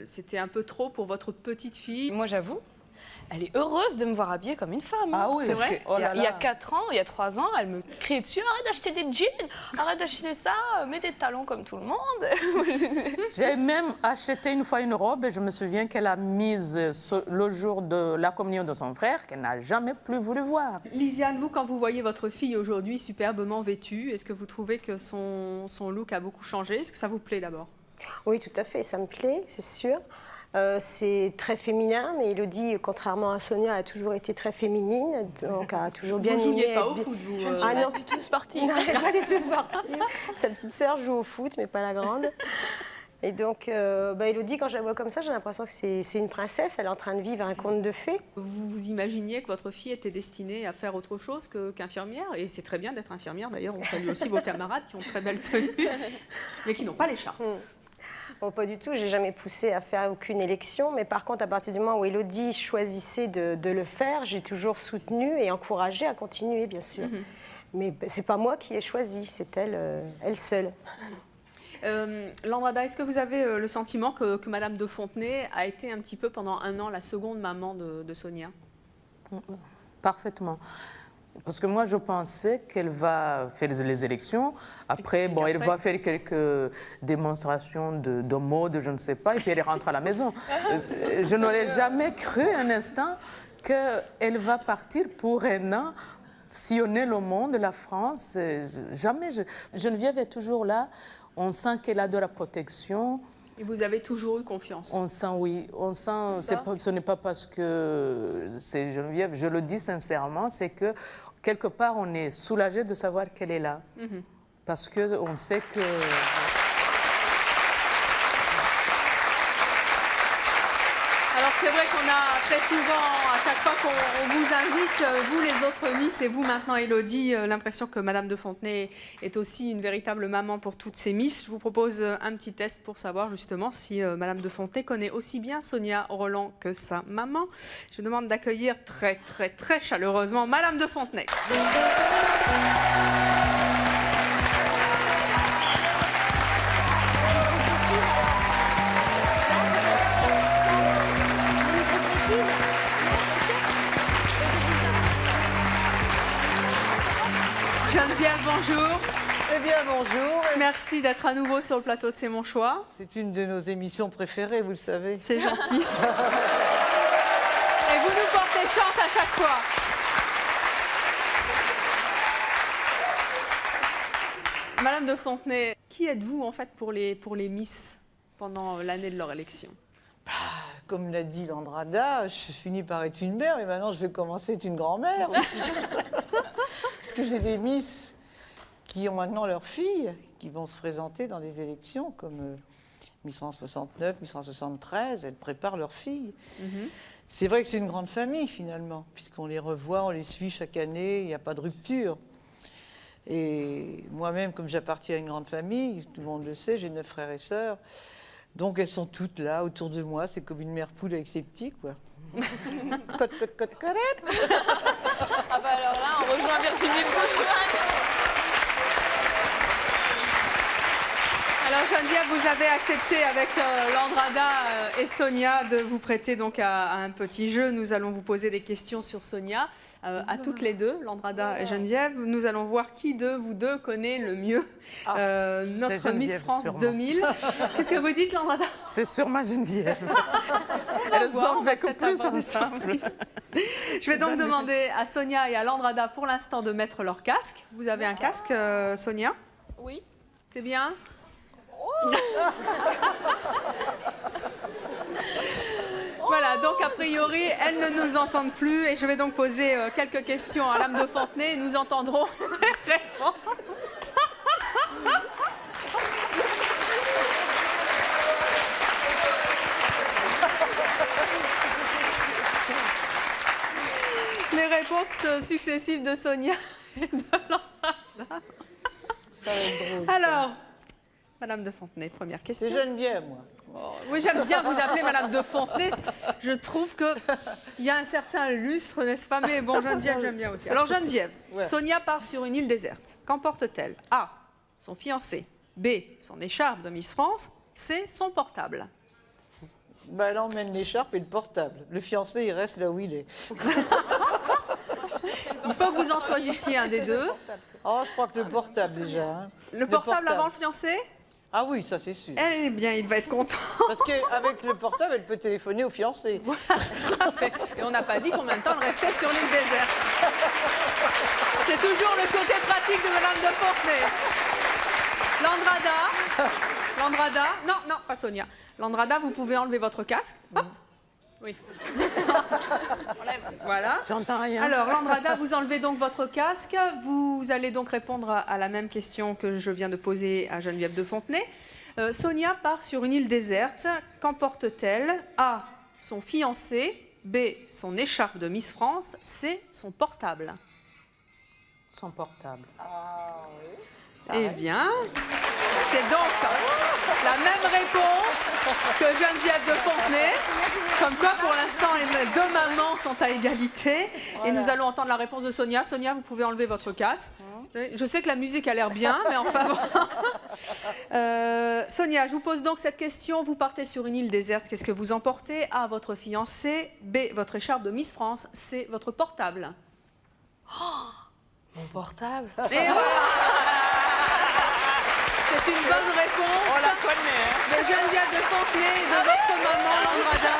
Speaker 3: c'était un peu trop pour votre petite fille?
Speaker 10: Moi, j'avoue. Elle est heureuse de me voir habillée comme une femme.
Speaker 12: Ah oui,
Speaker 10: c'est vrai. Il y a 4 ans, il y a 3 ans, elle me criait dessus, arrête d'acheter des jeans, arrête d'acheter ça, mets des talons comme tout le monde.
Speaker 12: J'ai même acheté une fois une robe et je me souviens qu'elle a mise le jour de la communion de son frère, qu'elle n'a jamais plus voulu voir.
Speaker 3: Lisiane, vous, quand vous voyez votre fille aujourd'hui superbement vêtue, est-ce que vous trouvez que son look a beaucoup changé? Est-ce que ça vous plaît d'abord?
Speaker 11: Oui, tout à fait, ça me plaît, c'est sûr. C'est très féminin, mais Élodie, contrairement à Sonia, a toujours été très féminine, donc a toujours bien aimé.
Speaker 3: Vous ne jouiez pas au foot, vous?
Speaker 11: Je ne suis pas du tout sportive. Non, pas du tout sportive. Sa petite sœur joue au foot, mais pas la grande. Et donc, Élodie, quand je la vois comme ça, j'ai l'impression que c'est une princesse, elle est en train de vivre un conte de fées.
Speaker 3: Vous imaginiez que votre fille était destinée à faire autre chose qu'infirmière? Et c'est très bien d'être infirmière, d'ailleurs, on salue aussi vos camarades qui ont très belle tenue, mais qui n'ont pas l'écharpe.
Speaker 11: Bon, pas du tout, j'ai jamais poussé à faire aucune élection, mais par contre, à partir du moment où Élodie choisissait de le faire, j'ai toujours soutenu et encouragé à continuer, bien sûr. Mais c'est pas moi qui ai choisi, c'est elle seule.
Speaker 3: Landrada, est-ce que vous avez le sentiment que Madame de Fontenay a été un petit peu pendant 1 an la seconde maman de Sonia?
Speaker 12: Parfaitement. Parce que moi, je pensais qu'elle va faire les élections. Après, bon, elle va faire quelques démonstrations de mode, je ne sais pas, et puis elle rentre à la maison. Je n'aurais jamais cru un instant qu'elle va partir pour un an, sillonner le monde, la France. Jamais. Geneviève est toujours là. On sent qu'elle a de la protection.
Speaker 3: Et vous avez toujours eu confiance?
Speaker 12: On sent, oui. On sent, ce n'est pas parce que c'est Geneviève, je le dis sincèrement, c'est que quelque part, on est soulagé de savoir qu'elle est là. Parce qu'on sait que...
Speaker 3: Alors c'est vrai qu'on a très souvent, à chaque fois qu'on vous invite, vous les autres Miss et vous maintenant Élodie, l'impression que Madame de Fontenay est aussi une véritable maman pour toutes ces Miss. Je vous propose un petit test pour savoir justement si Madame de Fontenay connaît aussi bien Sonia Rolland que sa maman. Je vous demande d'accueillir très chaleureusement Madame de Fontenay. Geneviève, bonjour.
Speaker 13: Eh bien, bonjour.
Speaker 3: Merci d'être à nouveau sur le plateau de C'est mon choix.
Speaker 13: C'est une de nos émissions préférées, vous le savez.
Speaker 3: C'est gentil. Et vous nous portez chance à chaque fois. Madame de Fontenay, qui êtes-vous en fait pour les Miss pendant l'année de leur élection?
Speaker 13: Comme l'a dit Landrada, je finis par être une mère et maintenant je vais commencer à être une grand-mère aussi. Parce que j'ai des Miss qui ont maintenant leurs filles, qui vont se présenter dans des élections comme Miss France 69, Miss France 73, elles préparent leurs filles. C'est vrai que c'est une grande famille finalement, puisqu'on les revoit, on les suit chaque année, il n'y a pas de rupture. Et moi-même, comme j'appartiens à une grande famille, tout le monde le sait, j'ai 9 frères et sœurs, donc elles sont toutes là autour de moi, c'est comme une mère poule avec ses petits, quoi. Cote.
Speaker 10: Ah bah alors là, on rejoint Virginie Frouchon.
Speaker 3: Alors Geneviève, vous avez accepté avec Landrada et Sonia de vous prêter donc à un petit jeu. Nous allons vous poser des questions sur Sonia, à toutes les deux, Landrada et Geneviève. Nous allons voir qui de vous deux connaît le mieux notre Miss France sûrement. 2000. Qu'est-ce que vous dites, Landrada?
Speaker 12: C'est sûrement Geneviève. Elles sont avec plus ensemble.
Speaker 3: Je vais donc demander à Sonia et à Landrada pour l'instant de mettre leur casque. Vous avez un casque, Sonia?
Speaker 10: Oui.
Speaker 3: C'est bien? Voilà, donc a priori, elles ne nous entendent plus et je vais donc poser quelques questions à Madame de Fontenay et nous entendrons les réponses. Les réponses successives de Sonia et de Landrada.
Speaker 13: Ça va être drôle,
Speaker 3: alors, Madame de Fontenay, première question.
Speaker 13: C'est Geneviève, moi.
Speaker 3: Oh, oui, j'aime bien vous appeler Madame de Fontenay. Je trouve qu'il y a un certain lustre, n'est-ce pas? Mais bon, Geneviève, j'aime bien aussi. Alors, Geneviève, ouais. Sonia part sur une île déserte. Qu'emporte-t-elle? A, son fiancé. B, son écharpe de Miss France. C, son portable.
Speaker 13: Ben, elle emmène l'écharpe et le portable. Le fiancé, il reste là où il est.
Speaker 3: Il faut que vous en choisissiez un des deux.
Speaker 13: Oh, je crois que le portable, déjà. Hein.
Speaker 3: Le portable avant le fiancé?
Speaker 13: Ah oui, ça c'est sûr.
Speaker 3: Eh bien, il va être content.
Speaker 13: Parce qu'avec le portable, elle peut téléphoner au fiancé.
Speaker 3: Et on n'a pas dit combien de temps elle restait sur l'île déserte. C'est toujours le côté pratique de Madame de Fontenay. Landrada. Non, pas Sonia. Landrada, vous pouvez enlever votre casque. Hop. Oui. Voilà.
Speaker 12: J'entends rien.
Speaker 3: Alors, Landrada, vous enlevez donc votre casque. Vous allez donc répondre à la même question que je viens de poser à Geneviève de Fontenay. Sonia part sur une île déserte. Qu'emporte-t-elle? A, son fiancé. B, son écharpe de Miss France. C, son portable.
Speaker 12: Son portable.
Speaker 13: Ah oui.
Speaker 3: Eh bien, c'est donc la même réponse que Geneviève de Fontenay. Comme quoi, pour l'instant, les deux mamans sont à égalité. Voilà. Et nous allons entendre la réponse de Sonia. Sonia, vous pouvez enlever votre casque. Je sais que la musique a l'air bien, mais enfin... Sonia, je vous pose donc cette question. Vous partez sur une île déserte. Qu'est-ce que vous emportez? A, votre fiancé. B, votre écharpe de Miss France. C, votre portable.
Speaker 10: Oh, mon portable.
Speaker 3: Et voilà. C'est une bonne réponse.
Speaker 12: On la connaît, hein.
Speaker 3: De Geneviève de Fontenay et de votre maman, Landrada.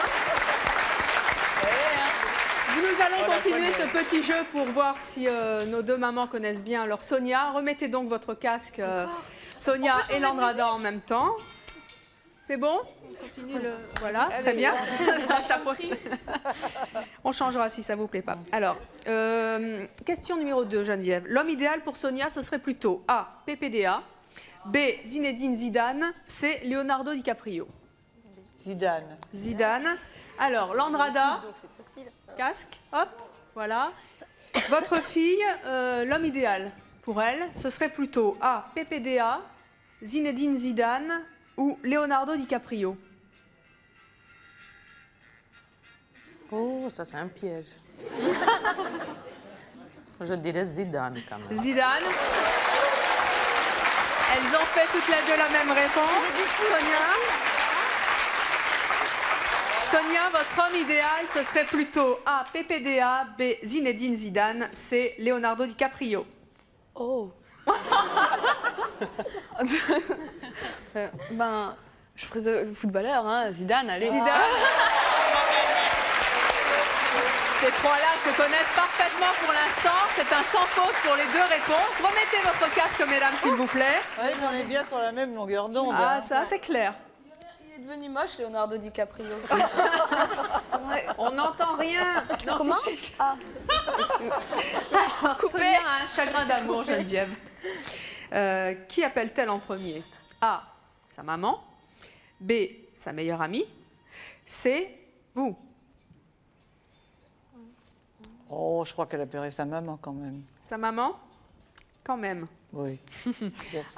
Speaker 3: Nous allons continuer ce petit jeu pour voir si nos deux mamans connaissent bien leur Sonia. Remettez donc votre casque Sonia et Landrada en même temps. C'est bon? On continue le... Voilà, très bien. On changera si ça ne vous plaît pas. Alors, question numéro 2, Geneviève. L'homme idéal pour Sonia, ce serait plutôt A. PPDA, B. Zinedine Zidane, C. Leonardo DiCaprio.
Speaker 13: Zidane.
Speaker 3: Zidane. Alors, Landrada, casque, hop, voilà. Votre fille, l'homme idéal pour elle, ce serait plutôt A. PPDA, Zinedine Zidane ou Leonardo DiCaprio.
Speaker 12: Oh, ça c'est un piège. Je dirais Zidane quand même.
Speaker 3: Zidane. Elles ont fait toutes les deux la même réponse. Sonia, votre homme idéal, ce serait plutôt A. PPDA, B. Zinedine Zidane, C. Leonardo DiCaprio.
Speaker 10: Oh. Ben, je ferais footballeur, hein, Zidane, allez.
Speaker 3: Zidane. Ces trois-là se connaissent parfaitement pour l'instant. C'est un sans faute pour les deux réponses. Remettez votre casque, mesdames, s'il vous plaît.
Speaker 13: Oui, on est bien sur la même longueur d'onde.
Speaker 3: Ah,
Speaker 13: hein.
Speaker 3: ça, c'est clair.
Speaker 6: Il est devenu moche, Leonardo DiCaprio.
Speaker 3: On n'entend rien. Non,
Speaker 6: Comment?
Speaker 3: Ah. Coupé à un chagrin d'amour, Geneviève. Qui appelle-t-elle en premier? A. Sa maman. B. Sa meilleure amie. C. Vous.
Speaker 13: Oh, je crois qu'elle appellerait sa maman quand même.
Speaker 3: Sa maman? Quand même.
Speaker 13: Oui.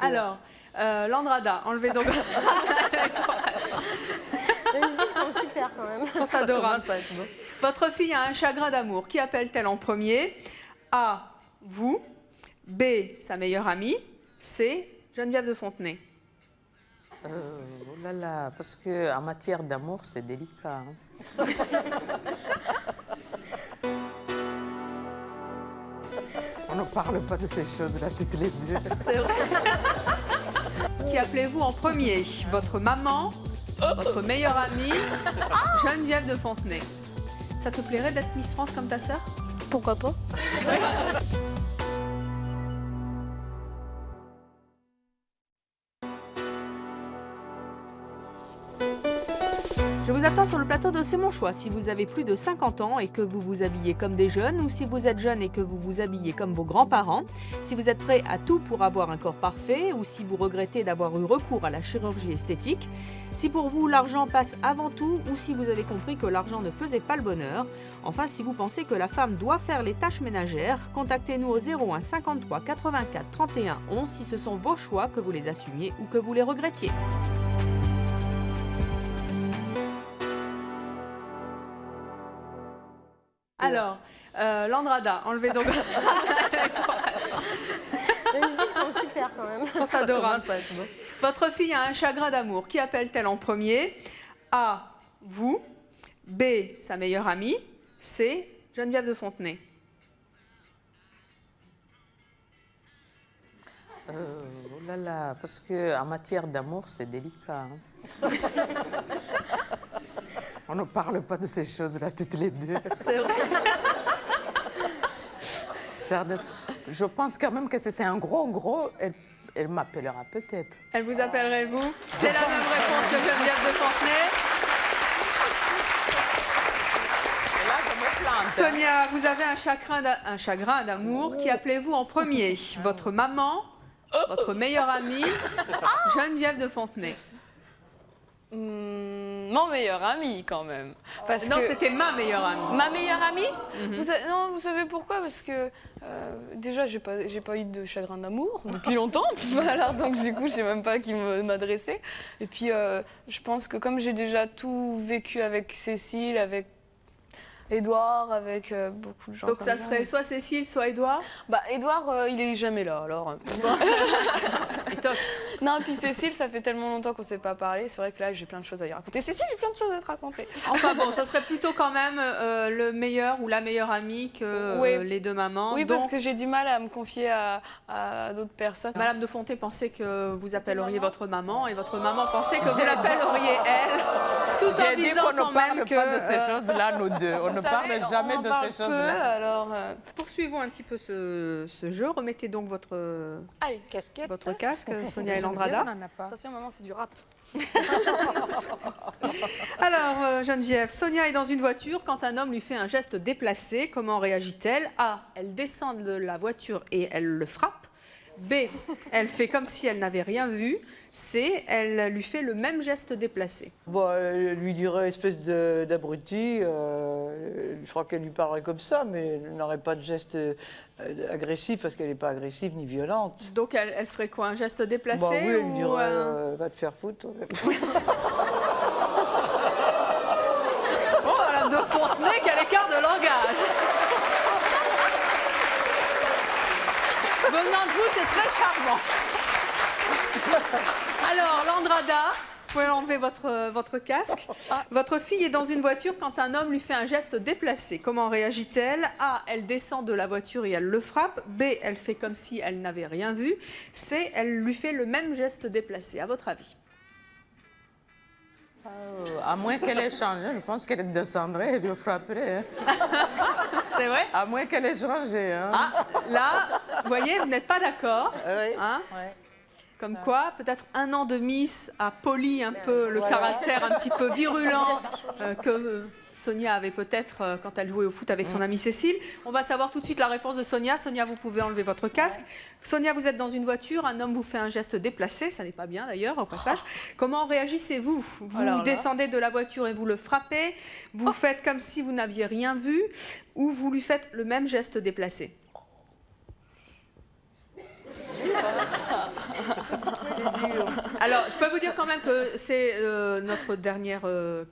Speaker 3: Alors, Landrada, enlevez donc.
Speaker 11: Les musiques sont super quand même.
Speaker 3: Sont adorables. Votre fille a un chagrin d'amour. Qui appelle-t-elle en premier? A. Vous. B. Sa meilleure amie. C. Geneviève de Fontenay.
Speaker 12: Oh là là, parce qu'en matière d'amour, c'est délicat. Hein. On ne parle pas de ces choses-là toutes les deux.
Speaker 3: C'est vrai. Qui appelez-vous en premier? Votre maman, votre meilleure amie, Geneviève de Fontenay. Ça te plairait d'être Miss France comme ta sœur?
Speaker 10: Pourquoi pas?
Speaker 3: Je vous attends sur le plateau de C'est mon choix. Si vous avez plus de 50 ans et que vous vous habillez comme des jeunes, ou si vous êtes jeune et que vous vous habillez comme vos grands-parents, si vous êtes prêt à tout pour avoir un corps parfait, ou si vous regrettez d'avoir eu recours à la chirurgie esthétique, si pour vous l'argent passe avant tout, ou si vous avez compris que l'argent ne faisait pas le bonheur, enfin si vous pensez que la femme doit faire les tâches ménagères, contactez-nous au 01 53 84 31 11 si ce sont vos choix, que vous les assumiez ou que vous les regrettiez. Alors, Landrada, enlevez donc.
Speaker 11: Les musiques sont super quand même.
Speaker 3: Sont adorables. Votre fille a un chagrin d'amour. Qui appelle-t-elle en premier? A. Vous. B. Sa meilleure amie. C. Geneviève de Fontenay.
Speaker 12: Oh là là, parce qu'en matière d'amour, c'est délicat. Hein. On ne parle pas de ces choses-là toutes les deux.
Speaker 3: C'est vrai.
Speaker 12: Je pense quand même que c'est un gros... Elle m'appellera peut-être.
Speaker 3: Elle vous appellerait vous? C'est la même réponse que Geneviève de Fontenay.
Speaker 12: Et là, je me plante.
Speaker 3: Sonia, vous avez un chagrin d'amour. Qui appelez-vous en premier? Votre maman, votre meilleure amie, Geneviève de Fontenay.
Speaker 10: Mon meilleur ami, quand même. Parce
Speaker 3: Non,
Speaker 10: que...
Speaker 3: c'était ma meilleure amie.
Speaker 10: Ma meilleure amie? Non, vous savez pourquoi? Parce que déjà, j'ai pas eu de chagrin d'amour depuis longtemps. Alors, donc, du coup, je sais même pas à qui m'adresser. Et puis, je pense que comme j'ai déjà tout vécu avec Cécile, avec Édouard, avec beaucoup de gens.
Speaker 3: Donc ça serait soit Cécile, soit Édouard?
Speaker 10: Bah, Édouard, il est jamais là, alors.
Speaker 3: Et toc.
Speaker 10: Non, puis Cécile, ça fait tellement longtemps qu'on ne s'est pas parlé. C'est vrai que là, j'ai plein de choses à lui raconter. Cécile, j'ai plein de choses à te raconter.
Speaker 3: Enfin bon, ça serait plutôt quand même le meilleur ou la meilleure amie que
Speaker 10: Oui.
Speaker 3: les deux mamans.
Speaker 10: Oui,
Speaker 3: Donc,
Speaker 10: parce que j'ai du mal à me confier à d'autres personnes.
Speaker 3: Madame de Fontenay pensait que vous appelleriez votre maman et votre maman pensait que vous l'appelleriez elle. tout en
Speaker 12: J'ai dit
Speaker 3: disant
Speaker 12: qu'on
Speaker 3: quand
Speaker 12: ne
Speaker 3: même
Speaker 12: parle
Speaker 3: que,
Speaker 12: pas de ces choses-là, nous deux. On ne parle jamais de ces choses-là.
Speaker 3: Alors, poursuivons un petit peu ce jeu. Remettez donc votre casque, Sonia et Landrada.
Speaker 6: Attention, maman, c'est du rap.
Speaker 3: Alors, Geneviève, Sonia est dans une voiture quand un homme lui fait un geste déplacé. Comment réagit-elle? A. Elle descend de la voiture et elle le frappe. B. Elle fait comme si elle n'avait rien vu. C. Elle lui fait le même geste déplacé.
Speaker 13: Bon, elle lui dirait espèce d'abruti. Je crois qu'elle lui parlerait comme ça, mais elle n'aurait pas de geste agressif parce qu'elle n'est pas agressive ni violente.
Speaker 3: Donc, elle ferait quoi? Un geste déplacé?
Speaker 13: Bah oui, elle lui
Speaker 3: ou
Speaker 13: dirait va te faire foutre.
Speaker 3: Oh, Madame de Fontenay, quel écart de langage! Venant de vous, c'est très charmant. Alors, Landrada, vous pouvez enlever votre casque. Votre fille est dans une voiture quand un homme lui fait un geste déplacé. Comment réagit-elle? A. Elle descend de la voiture et elle le frappe. B. Elle fait comme si elle n'avait rien vu. C. Elle lui fait le même geste déplacé. À votre avis?
Speaker 12: À moins qu'elle ait changé, je pense qu'elle descendrait et lui frapperait. Hein.
Speaker 3: C'est vrai?
Speaker 12: À moins qu'elle ait changé. Hein.
Speaker 3: Ah, là, vous voyez, vous n'êtes pas d'accord.
Speaker 13: Oui.
Speaker 3: Hein? Comme quoi, peut-être 1 an de Miss a poli un peu le caractère un petit peu virulent que Sonia avait peut-être quand elle jouait au foot avec son amie Cécile. On va savoir tout de suite la réponse de Sonia. Sonia, vous pouvez enlever votre casque. Sonia, vous êtes dans une voiture, un homme vous fait un geste déplacé, ça n'est pas bien d'ailleurs au passage. Comment réagissez-vous? Vous descendez de la voiture et vous le frappez, vous faites comme si vous n'aviez rien vu ou vous lui faites le même geste déplacé? Alors, je peux vous dire quand même que c'est notre dernière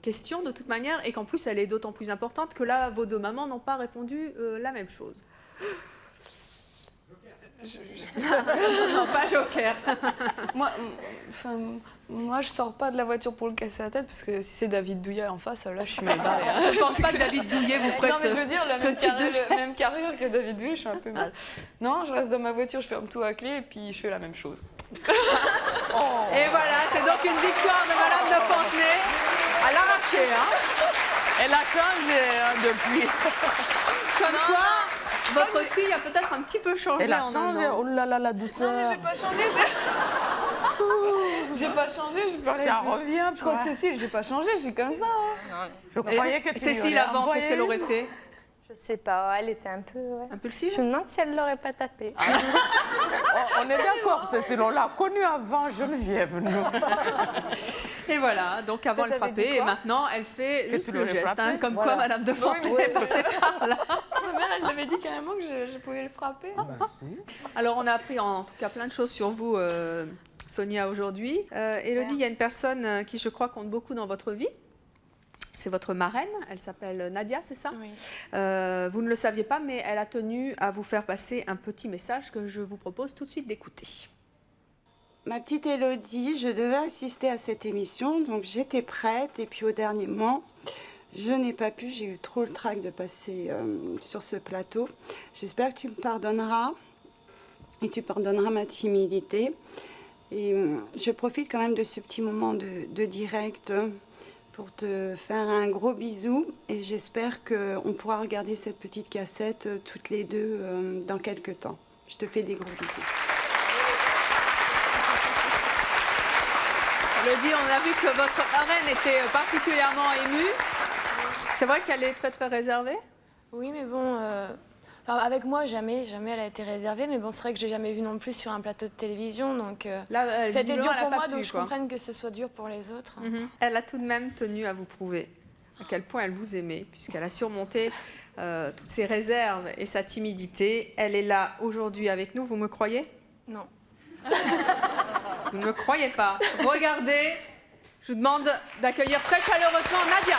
Speaker 3: question de toute manière et qu'en plus elle est d'autant plus importante que là, vos 2 mamans n'ont pas répondu la même chose. Non, pas joker.
Speaker 6: Moi, je sors pas de la voiture pour le casser la tête parce que si c'est David Douillet en face, là, je suis mal barrée. Hein.
Speaker 3: Je pense pas que David Douillet vous ferait
Speaker 6: ce, je veux dire,
Speaker 3: ce type de geste.
Speaker 6: même carrure que David Douillet, je suis un peu mal. Non, je reste dans ma voiture, je ferme tout à clé et puis je fais la même chose.
Speaker 3: Et voilà, c'est donc une victoire de Madame de Fontenay à l'arraché. Hein.
Speaker 12: Elle a changé hein, depuis.
Speaker 3: Comme quoi, votre fille a peut-être un petit peu changé.
Speaker 12: Elle a changé. Oh là là, la douceur.
Speaker 6: Non, mais j'ai pas changé. J'ai pas changé, je parlais.
Speaker 12: Ça revient.
Speaker 6: Je crois que Cécile, j'ai pas changé, je suis comme ça. Hein.
Speaker 12: Je croyais que tu
Speaker 3: Cécile, avant, qu'est-ce qu'elle aurait fait?
Speaker 9: Je sais pas, elle était un peu... Ouais.
Speaker 3: Impulsive?
Speaker 9: Je me demande si elle l'aurait pas tapé.
Speaker 12: On est d'accord, Cécile, on l'a connue avant Geneviève, nous.
Speaker 3: Et voilà, donc avant elle frappait et maintenant elle fait juste le geste, hein, comme quoi Madame de Fontenay est passée par là.
Speaker 6: Ma mère, elle m'avait dit carrément que je pouvais le frapper.
Speaker 12: Si.
Speaker 3: Alors on a appris en tout cas plein de choses sur vous, Sonia, aujourd'hui. Élodie, il y a une personne qui je crois compte beaucoup dans votre vie. C'est votre marraine, elle s'appelle Nadia, c'est ça?
Speaker 7: Oui.
Speaker 3: Vous ne le saviez pas, mais elle a tenu à vous faire passer un petit message que je vous propose tout de suite d'écouter.
Speaker 14: Ma petite Élodie, je devais assister à cette émission, donc j'étais prête. Et puis au dernier moment, je n'ai pas pu, j'ai eu trop le trac de passer sur ce plateau. J'espère que tu me pardonneras et tu pardonneras ma timidité. Et je profite quand même de ce petit moment de direct pour te faire un gros bisou et j'espère qu'on pourra regarder cette petite cassette toutes les deux dans quelques temps. Je te fais des gros bisous.
Speaker 3: Élodie, on a vu que votre marraine était particulièrement émue. C'est vrai qu'elle est très très réservée?
Speaker 7: Oui, mais bon, avec moi, jamais elle a été réservée. Mais bon, c'est vrai que je l'ai jamais vue non plus sur un plateau de télévision. Donc c'était dur pour moi, donc je comprends que ce soit dur pour les autres.
Speaker 3: Elle a tout de même tenu à vous prouver à quel point elle vous aimait, puisqu'elle a surmonté toutes ses réserves et sa timidité. Elle est là aujourd'hui avec nous, vous me croyez?
Speaker 7: Non.
Speaker 3: Vous ne me croyez pas. Regardez, je vous demande d'accueillir très chaleureusement Nadia.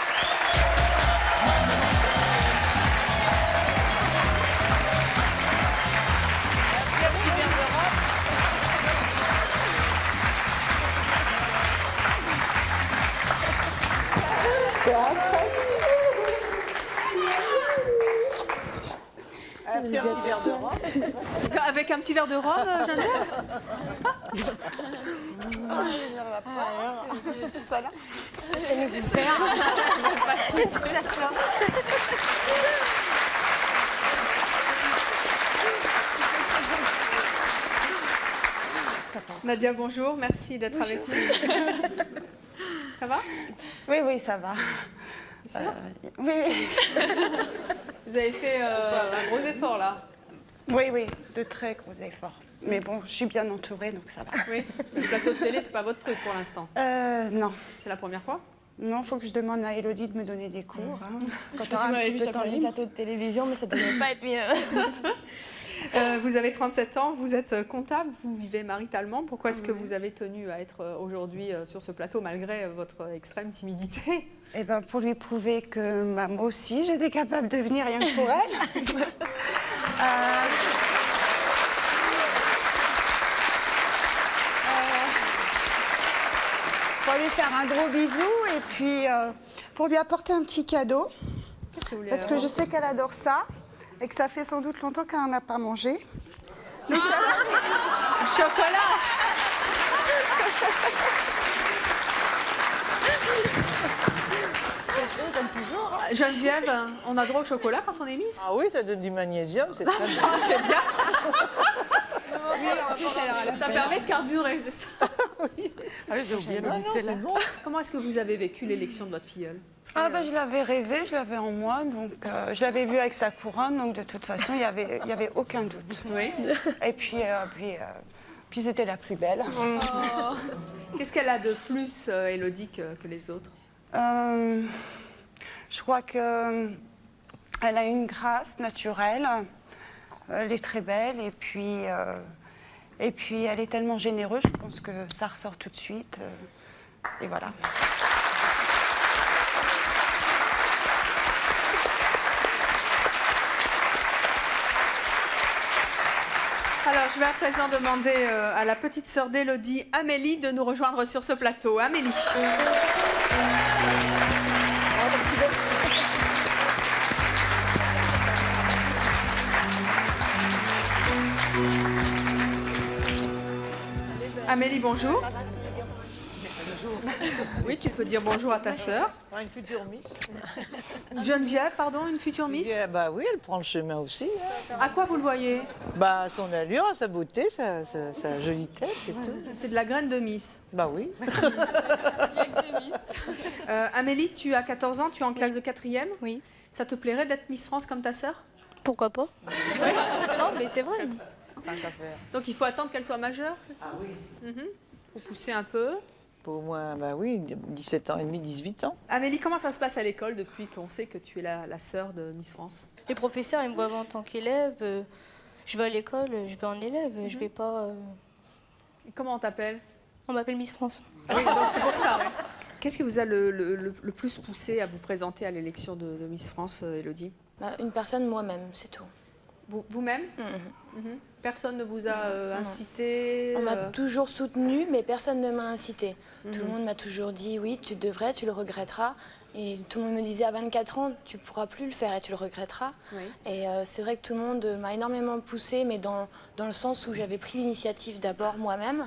Speaker 13: petit verre de rhum.
Speaker 3: Avec un petit verre de rhum, Geneviève?
Speaker 11: Ce soit là.
Speaker 7: C'est nous faire.
Speaker 3: Nadia, bonjour, merci d'être avec nous. Ça va?
Speaker 14: Oui, oui, ça va. Oui, oui.
Speaker 3: Vous avez fait un gros effort là.
Speaker 14: Oui, oui, de très gros efforts. Mais bon, je suis bien entourée, donc ça va.
Speaker 3: Oui. Le plateau de télé, c'est pas votre truc pour l'instant.
Speaker 14: Non.
Speaker 3: C'est la première fois?
Speaker 14: Non, il faut que je demande à Élodie de me donner des cours. Hein. Quand
Speaker 7: Je m'avais vu sur les plateaux de télévision, mais ça ne devait pas être mieux.
Speaker 3: Vous avez 37 ans, vous êtes comptable, vous vivez maritalement. Pourquoi est-ce que vous avez tenu à être aujourd'hui sur ce plateau malgré votre extrême timidité?
Speaker 14: Eh ben, pour lui prouver que moi aussi, j'étais capable de venir rien que pour elle. Pour lui faire un gros bisou et puis pour lui apporter un petit cadeau. Parce que je sais qu'elle adore ça et que ça fait sans doute longtemps qu'elle n'en a pas mangé.
Speaker 3: Chocolat! Geneviève, on a droit au chocolat quand on est Miss?
Speaker 13: Ah oui, ça donne du magnésium, c'est très bien.
Speaker 3: Ah, c'est bien!
Speaker 14: Oui, en plus, elle a la
Speaker 3: Ça
Speaker 14: pêche.
Speaker 3: permet de carburer, c'est ça?
Speaker 12: Oui, j'ai oublié le
Speaker 13: Non,
Speaker 12: Nutella.
Speaker 13: c'est bon.
Speaker 3: Comment est-ce que vous avez vécu l'élection de votre filleule?
Speaker 14: Ah ben, je l'avais rêvé, je l'avais en moi, donc je l'avais vu avec sa couronne, donc de toute façon, il n'y avait aucun doute.
Speaker 3: Oui.
Speaker 14: Et puis c'était la plus belle.
Speaker 3: Oh. Qu'est-ce qu'elle a de plus, Élodie, que les autres?
Speaker 14: Je crois qu'elle a une grâce naturelle, elle est très belle, et puis elle est tellement généreuse, je pense que ça ressort tout de suite, et voilà.
Speaker 3: Alors, je vais à présent demander à la petite sœur d'Élodie, Amélie, de nous rejoindre sur ce plateau. Amélie. Amélie, bonjour. Oui, tu peux dire bonjour à ta sœur.
Speaker 13: Une future Miss.
Speaker 3: Geneviève, pardon, une future Miss.
Speaker 13: Bah oui, elle prend le chemin aussi. Hein.
Speaker 3: À quoi vous le voyez?
Speaker 13: Bah son allure, sa beauté, sa jolie tête et tout.
Speaker 3: C'est de la graine de Miss.
Speaker 13: Bah oui.
Speaker 3: Amélie, tu as 14 ans, tu es en classe de 4e.
Speaker 10: Oui.
Speaker 3: Ça te plairait d'être Miss France comme ta sœur?
Speaker 10: Pourquoi pas? Non, mais c'est vrai.
Speaker 3: Donc il faut attendre qu'elle soit majeure, c'est ça?
Speaker 13: Ah oui.
Speaker 3: Faut pousser un peu.
Speaker 13: Pour au moins, bah oui, 17 ans et demi, 18 ans.
Speaker 3: Amélie, comment ça se passe à l'école depuis qu'on sait que tu es la sœur de Miss France?
Speaker 10: Les professeurs, ils me voient en tant qu'élève. Je vais à l'école, je vais en élève, je vais pas...
Speaker 3: Et comment on t'appelle?
Speaker 10: On m'appelle Miss France.
Speaker 3: Oui, donc c'est pour ça, ouais. Qu'est-ce qui vous a le plus poussé à vous présenter à l'élection de Miss France, Élodie?
Speaker 7: Bah, une personne, moi-même, c'est tout.
Speaker 3: Vous-même? Personne ne vous a incité?
Speaker 7: On m'a toujours soutenue, mais personne ne m'a incitée. Tout le monde m'a toujours dit, oui, tu devrais, tu le regretteras. Et tout le monde me disait, à 24 ans, tu ne pourras plus le faire et tu le regretteras.
Speaker 3: Oui.
Speaker 7: Et c'est vrai que tout le monde m'a énormément poussée, mais dans le sens où j'avais pris l'initiative d'abord moi-même.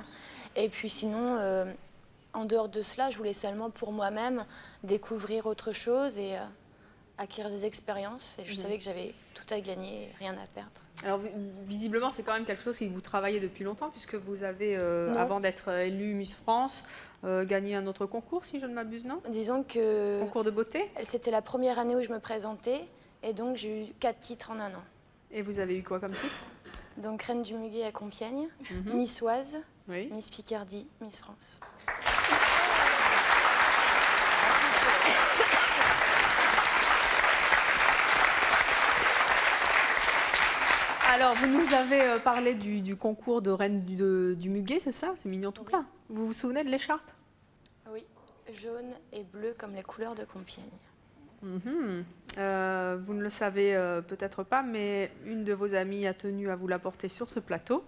Speaker 7: Et puis sinon, en dehors de cela, je voulais seulement pour moi-même découvrir autre chose et acquérir des expériences. Et je savais que j'avais tout à gagner et rien à perdre.
Speaker 3: Alors visiblement, c'est quand même quelque chose que vous travaillez depuis longtemps, puisque vous avez, avant d'être élue Miss France, gagné un autre concours, si je ne m'abuse, non?
Speaker 7: Disons que...
Speaker 3: Concours de beauté?
Speaker 7: C'était la première année où je me présentais, et donc j'ai eu 4 titres en un an.
Speaker 3: Et vous avez eu quoi comme titre?
Speaker 7: Donc Reine du Muguet à Compiègne, Miss Oise,
Speaker 3: oui.
Speaker 7: Miss Picardie, Miss France.
Speaker 3: Alors, vous nous avez parlé du concours de Reine du Muguet, c'est ça? C'est mignon tout plein. Vous vous souvenez de l'écharpe?
Speaker 7: Oui, jaune et bleu comme les couleurs de Compiègne.
Speaker 3: Vous ne le savez peut-être pas, mais une de vos amies a tenu à vous la porter sur ce plateau.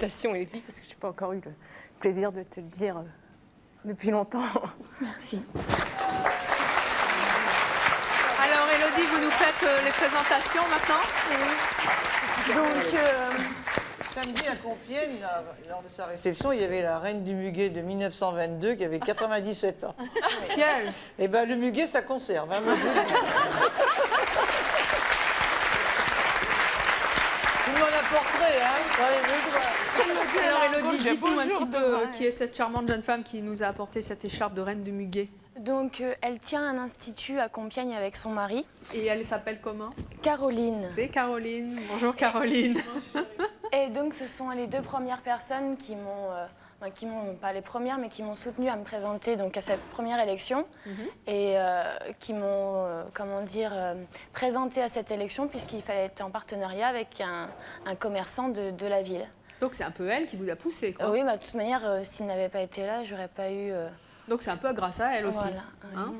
Speaker 15: félicitations Elodie, parce que je n'ai pas encore eu le plaisir de te le dire depuis longtemps. Merci.
Speaker 3: Alors Elodie, vous nous faites les présentations maintenant?
Speaker 13: Donc, samedi à Compiègne, lors de sa réception, il y avait la reine du muguet de 1922 qui avait 97 ans.
Speaker 3: Ciel!
Speaker 13: Et bien le muguet, ça conserve. Hein, tout le monde apporterait, hein?
Speaker 3: Alors Elodie, dites-nous un petit peu qui est cette charmante jeune femme qui nous a apporté cette écharpe de reine du muguet.
Speaker 7: Donc, elle tient un institut à Compiègne avec son mari.
Speaker 3: Et elle s'appelle comment?
Speaker 7: Caroline.
Speaker 3: C'est Caroline. Bonjour Caroline.
Speaker 7: Et donc, ce sont les deux premières personnes qui m'ont, pas les premières, mais qui m'ont soutenue à me présenter donc, à cette première élection. Et qui m'ont, présenté à cette élection puisqu'il fallait être en partenariat avec un commerçant de la ville.
Speaker 3: Donc, c'est un peu elle qui vous a poussé, quoi.
Speaker 7: Oui, de toute manière, s'il n'avait pas été là, j'aurais pas eu...
Speaker 3: Donc c'est un peu grâce à elle aussi.
Speaker 7: Voilà.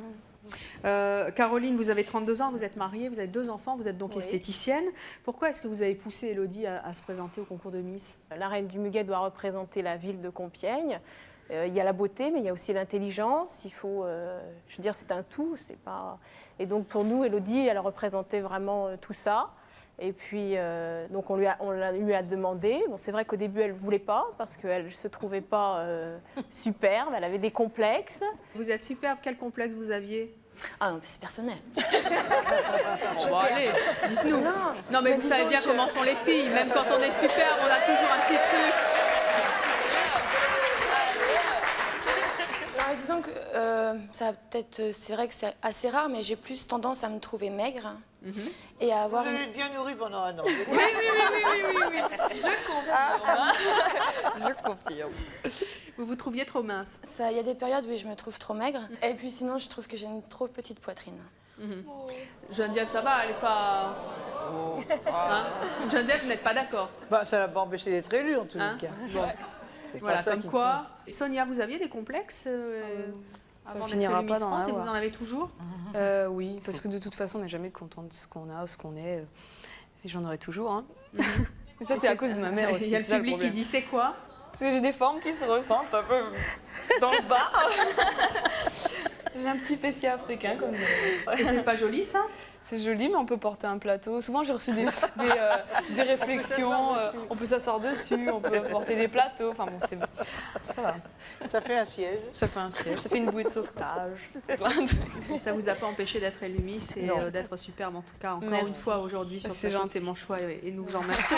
Speaker 3: Hein? Caroline, vous avez 32 ans, vous êtes mariée, vous avez 2 enfants, vous êtes donc esthéticienne. Pourquoi est-ce que vous avez poussé Elodie à se présenter au concours de Miss?
Speaker 15: La reine du muguet doit représenter la ville de Compiègne. Il y a la beauté, mais il y a aussi l'intelligence. Il faut, je veux dire, c'est un tout. C'est pas... Et donc pour nous, Elodie, elle représentait vraiment tout ça. Et puis, donc on lui a demandé. Bon, c'est vrai qu'au début, elle ne voulait pas parce qu'elle ne se trouvait pas superbe. Elle avait des complexes.
Speaker 3: Vous êtes superbe. Quel complexe vous aviez?
Speaker 7: Ah non, c'est personnel.
Speaker 3: Bon, allez, dites-nous. Non, mais vous savez bien comment sont les filles. Même quand on est superbe, on a toujours un petit truc.
Speaker 7: Alors, disons que ça peut-être, c'est vrai que c'est assez rare, mais j'ai plus tendance à me trouver maigre. Et à avoir
Speaker 13: vous allez être bien nourri pendant un an.
Speaker 3: Oui. Je confirme. Je confirme. Vous vous trouviez trop mince?
Speaker 7: Il y a des périodes où je me trouve trop maigre. Et puis sinon, je trouve que j'ai une trop petite poitrine.
Speaker 3: Geneviève, ça va, elle n'est pas... Hein? Geneviève, vous n'êtes pas d'accord?
Speaker 13: Bah, ça l'a pas empêché d'être élue, en tous les cas.
Speaker 3: Bon. Voilà, comme quoi. Sonia, vous aviez des complexes avant d'être élue Miss France, et vous en avez toujours?
Speaker 10: Oui, parce que de toute façon, on n'est jamais content de ce qu'on a, ce qu'on est. Et j'en aurai toujours. Hein. Mais ça, c'est à cause de ma mère aussi.
Speaker 3: Il y a le public qui dit c'est quoi?
Speaker 10: Parce que j'ai des formes qui se ressentent un peu dans le bas. J'ai un petit fessier africain comme vous.
Speaker 3: Et c'est pas joli, ça?
Speaker 10: C'est joli, mais on peut porter un plateau. Souvent, j'ai reçu des réflexions. On peut s'asseoir dessus, on peut porter des plateaux. Enfin bon, c'est bon. Ça va.
Speaker 13: Ça fait un siège.
Speaker 10: Ça fait un siège, ça fait une bouée de sauvetage.
Speaker 3: Et ça vous a pas empêché d'être élue Miss et d'être superbe, en tout cas, encore une fois aujourd'hui sur le plateau. C'est mon choix et nous vous en remercions.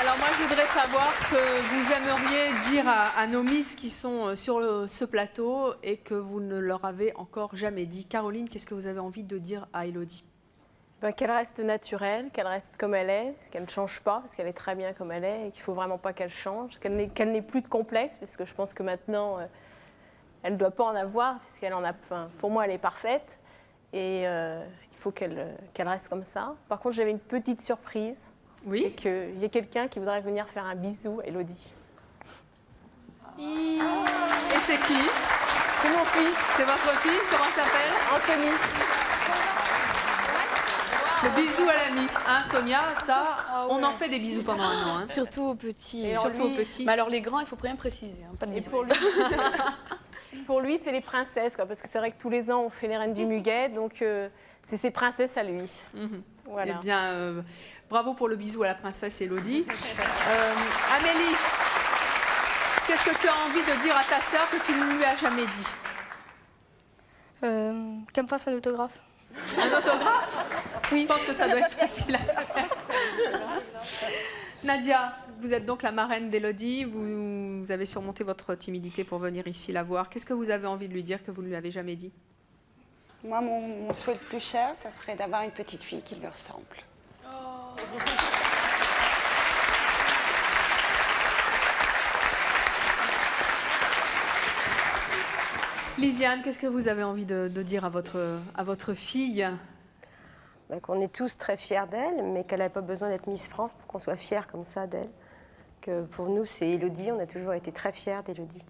Speaker 3: Alors moi, je voudrais savoir ce que vous aimeriez dire à nos Miss qui sont sur ce plateau et que vous ne leur avez encore jamais dit. Caroline, qu'est-ce que vous avez envie de dire à Elodie?
Speaker 15: Qu'elle reste naturelle, qu'elle reste comme elle est, qu'elle ne change pas, parce qu'elle est très bien comme elle est, et qu'il ne faut vraiment pas qu'elle change, qu'elle n'ait plus de complexe, puisque je pense que maintenant, elle ne doit pas en avoir, puisqu'elle en a... Enfin, pour moi, elle est parfaite, et il faut qu'elle reste comme ça. Par contre, j'avais une petite surprise.
Speaker 3: Oui.
Speaker 15: C'est qu'il y a quelqu'un qui voudrait venir faire un bisou à Elodie.
Speaker 3: Et c'est qui?
Speaker 15: C'est mon fils.
Speaker 3: C'est votre fils? Comment il s'appelle?
Speaker 15: Anthony.
Speaker 3: Le bisou à la Miss, hein, Sonia, ça, on en fait des bisous pendant un an. Hein.
Speaker 10: Surtout aux petits.
Speaker 3: Et surtout aux petits.
Speaker 10: Mais alors les grands, il faut bien préciser, hein, pas de bisous.
Speaker 15: Pour lui, c'est les princesses, quoi, parce que c'est vrai que tous les ans, on fait les reines du muguet, donc c'est ses princesses à lui. Voilà.
Speaker 3: Eh bien, bravo pour le bisou à la princesse Elodie. Amélie, qu'est-ce que tu as envie de dire à ta sœur que tu ne lui as jamais dit?
Speaker 10: Qu'elle me fasse un autographe.
Speaker 3: Un autographe? Oui. Je pense que ça doit être facile à faire. Nadia, vous êtes donc la marraine d'Elodie. Vous avez surmonté votre timidité pour venir ici la voir. Qu'est-ce que vous avez envie de lui dire que vous ne lui avez jamais dit?
Speaker 14: Moi, mon souhait le plus cher, ça serait d'avoir une petite fille qui lui ressemble.
Speaker 3: Lisiane, qu'est-ce que vous avez envie de dire à votre fille?
Speaker 11: Qu'on est tous très fiers d'elle, mais qu'elle n'avait pas besoin d'être Miss France pour qu'on soit fiers comme ça d'elle. Que pour nous, c'est Elodie, on a toujours été très fiers d'Elodie.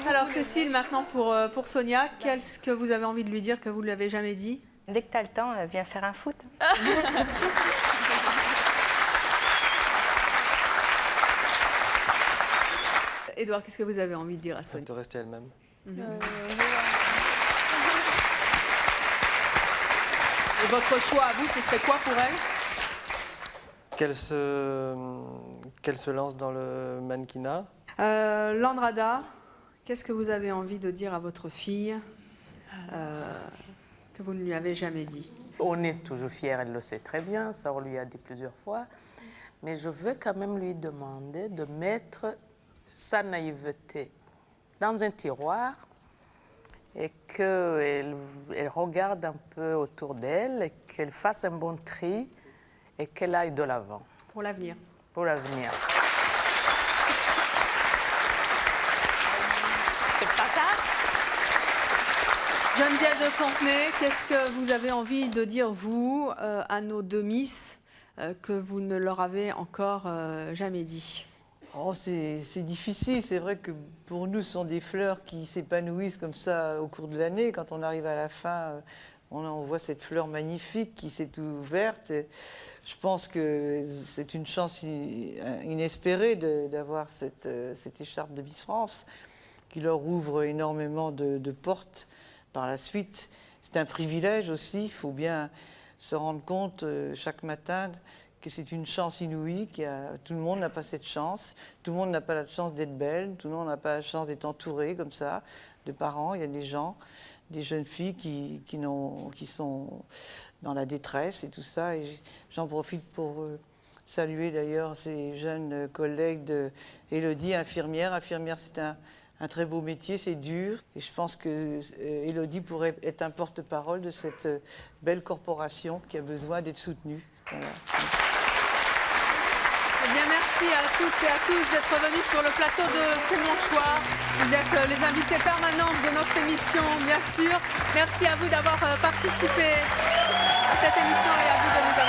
Speaker 3: Alors Cécile, maintenant pour Sonia, qu'est-ce que vous avez envie de lui dire que vous ne lui avez jamais dit?
Speaker 9: Dès que tu as le temps, viens faire un foot.
Speaker 3: Édouard, qu'est-ce que vous avez envie de dire à Sonia?
Speaker 8: De rester elle-même.
Speaker 3: Et votre choix à vous, ce serait quoi pour elle?
Speaker 8: Qu'elle se lance dans le mannequinat.
Speaker 3: Landrada, qu'est-ce que vous avez envie de dire à votre fille que vous ne lui avez jamais dit?
Speaker 12: On est toujours fiers, elle le sait très bien, ça on lui a dit plusieurs fois. Mais je veux quand même lui demander de mettre sa naïveté dans un tiroir et qu'elle regarde un peu autour d'elle, qu'elle fasse un bon tri et qu'elle aille de l'avant.
Speaker 3: Pour l'avenir.
Speaker 12: Pour l'avenir.
Speaker 15: C'est pas ça?
Speaker 3: Geneviève de Fontenay, qu'est-ce que vous avez envie de dire, vous, à nos deux Miss, que vous ne leur avez encore jamais dit?
Speaker 13: Oh, c'est difficile. C'est vrai que pour nous, ce sont des fleurs qui s'épanouissent comme ça au cours de l'année. Quand on arrive à la fin, on voit cette fleur magnifique qui s'est ouverte. Et je pense que c'est une chance inespérée d'avoir cette écharpe de Miss France qui leur ouvre énormément de portes par la suite. C'est un privilège aussi. Il faut bien se rendre compte chaque matin que c'est une chance inouïe, tout le monde n'a pas cette chance, tout le monde n'a pas la chance d'être belle, tout le monde n'a pas la chance d'être entouré comme ça, de parents. Il y a des gens, des jeunes filles qui sont dans la détresse et tout ça. Et j'en profite pour saluer d'ailleurs ces jeunes collègues d'Élodie, infirmière. Infirmière, c'est un très beau métier, c'est dur. Et je pense que Élodie pourrait être un porte-parole de cette belle corporation qui a besoin d'être soutenue. Voilà.
Speaker 3: Eh bien, merci à toutes et à tous d'être venus sur le plateau de C'est mon choix. Vous êtes les invités permanentes de notre émission, bien sûr. Merci à vous d'avoir participé à cette émission et à vous de nous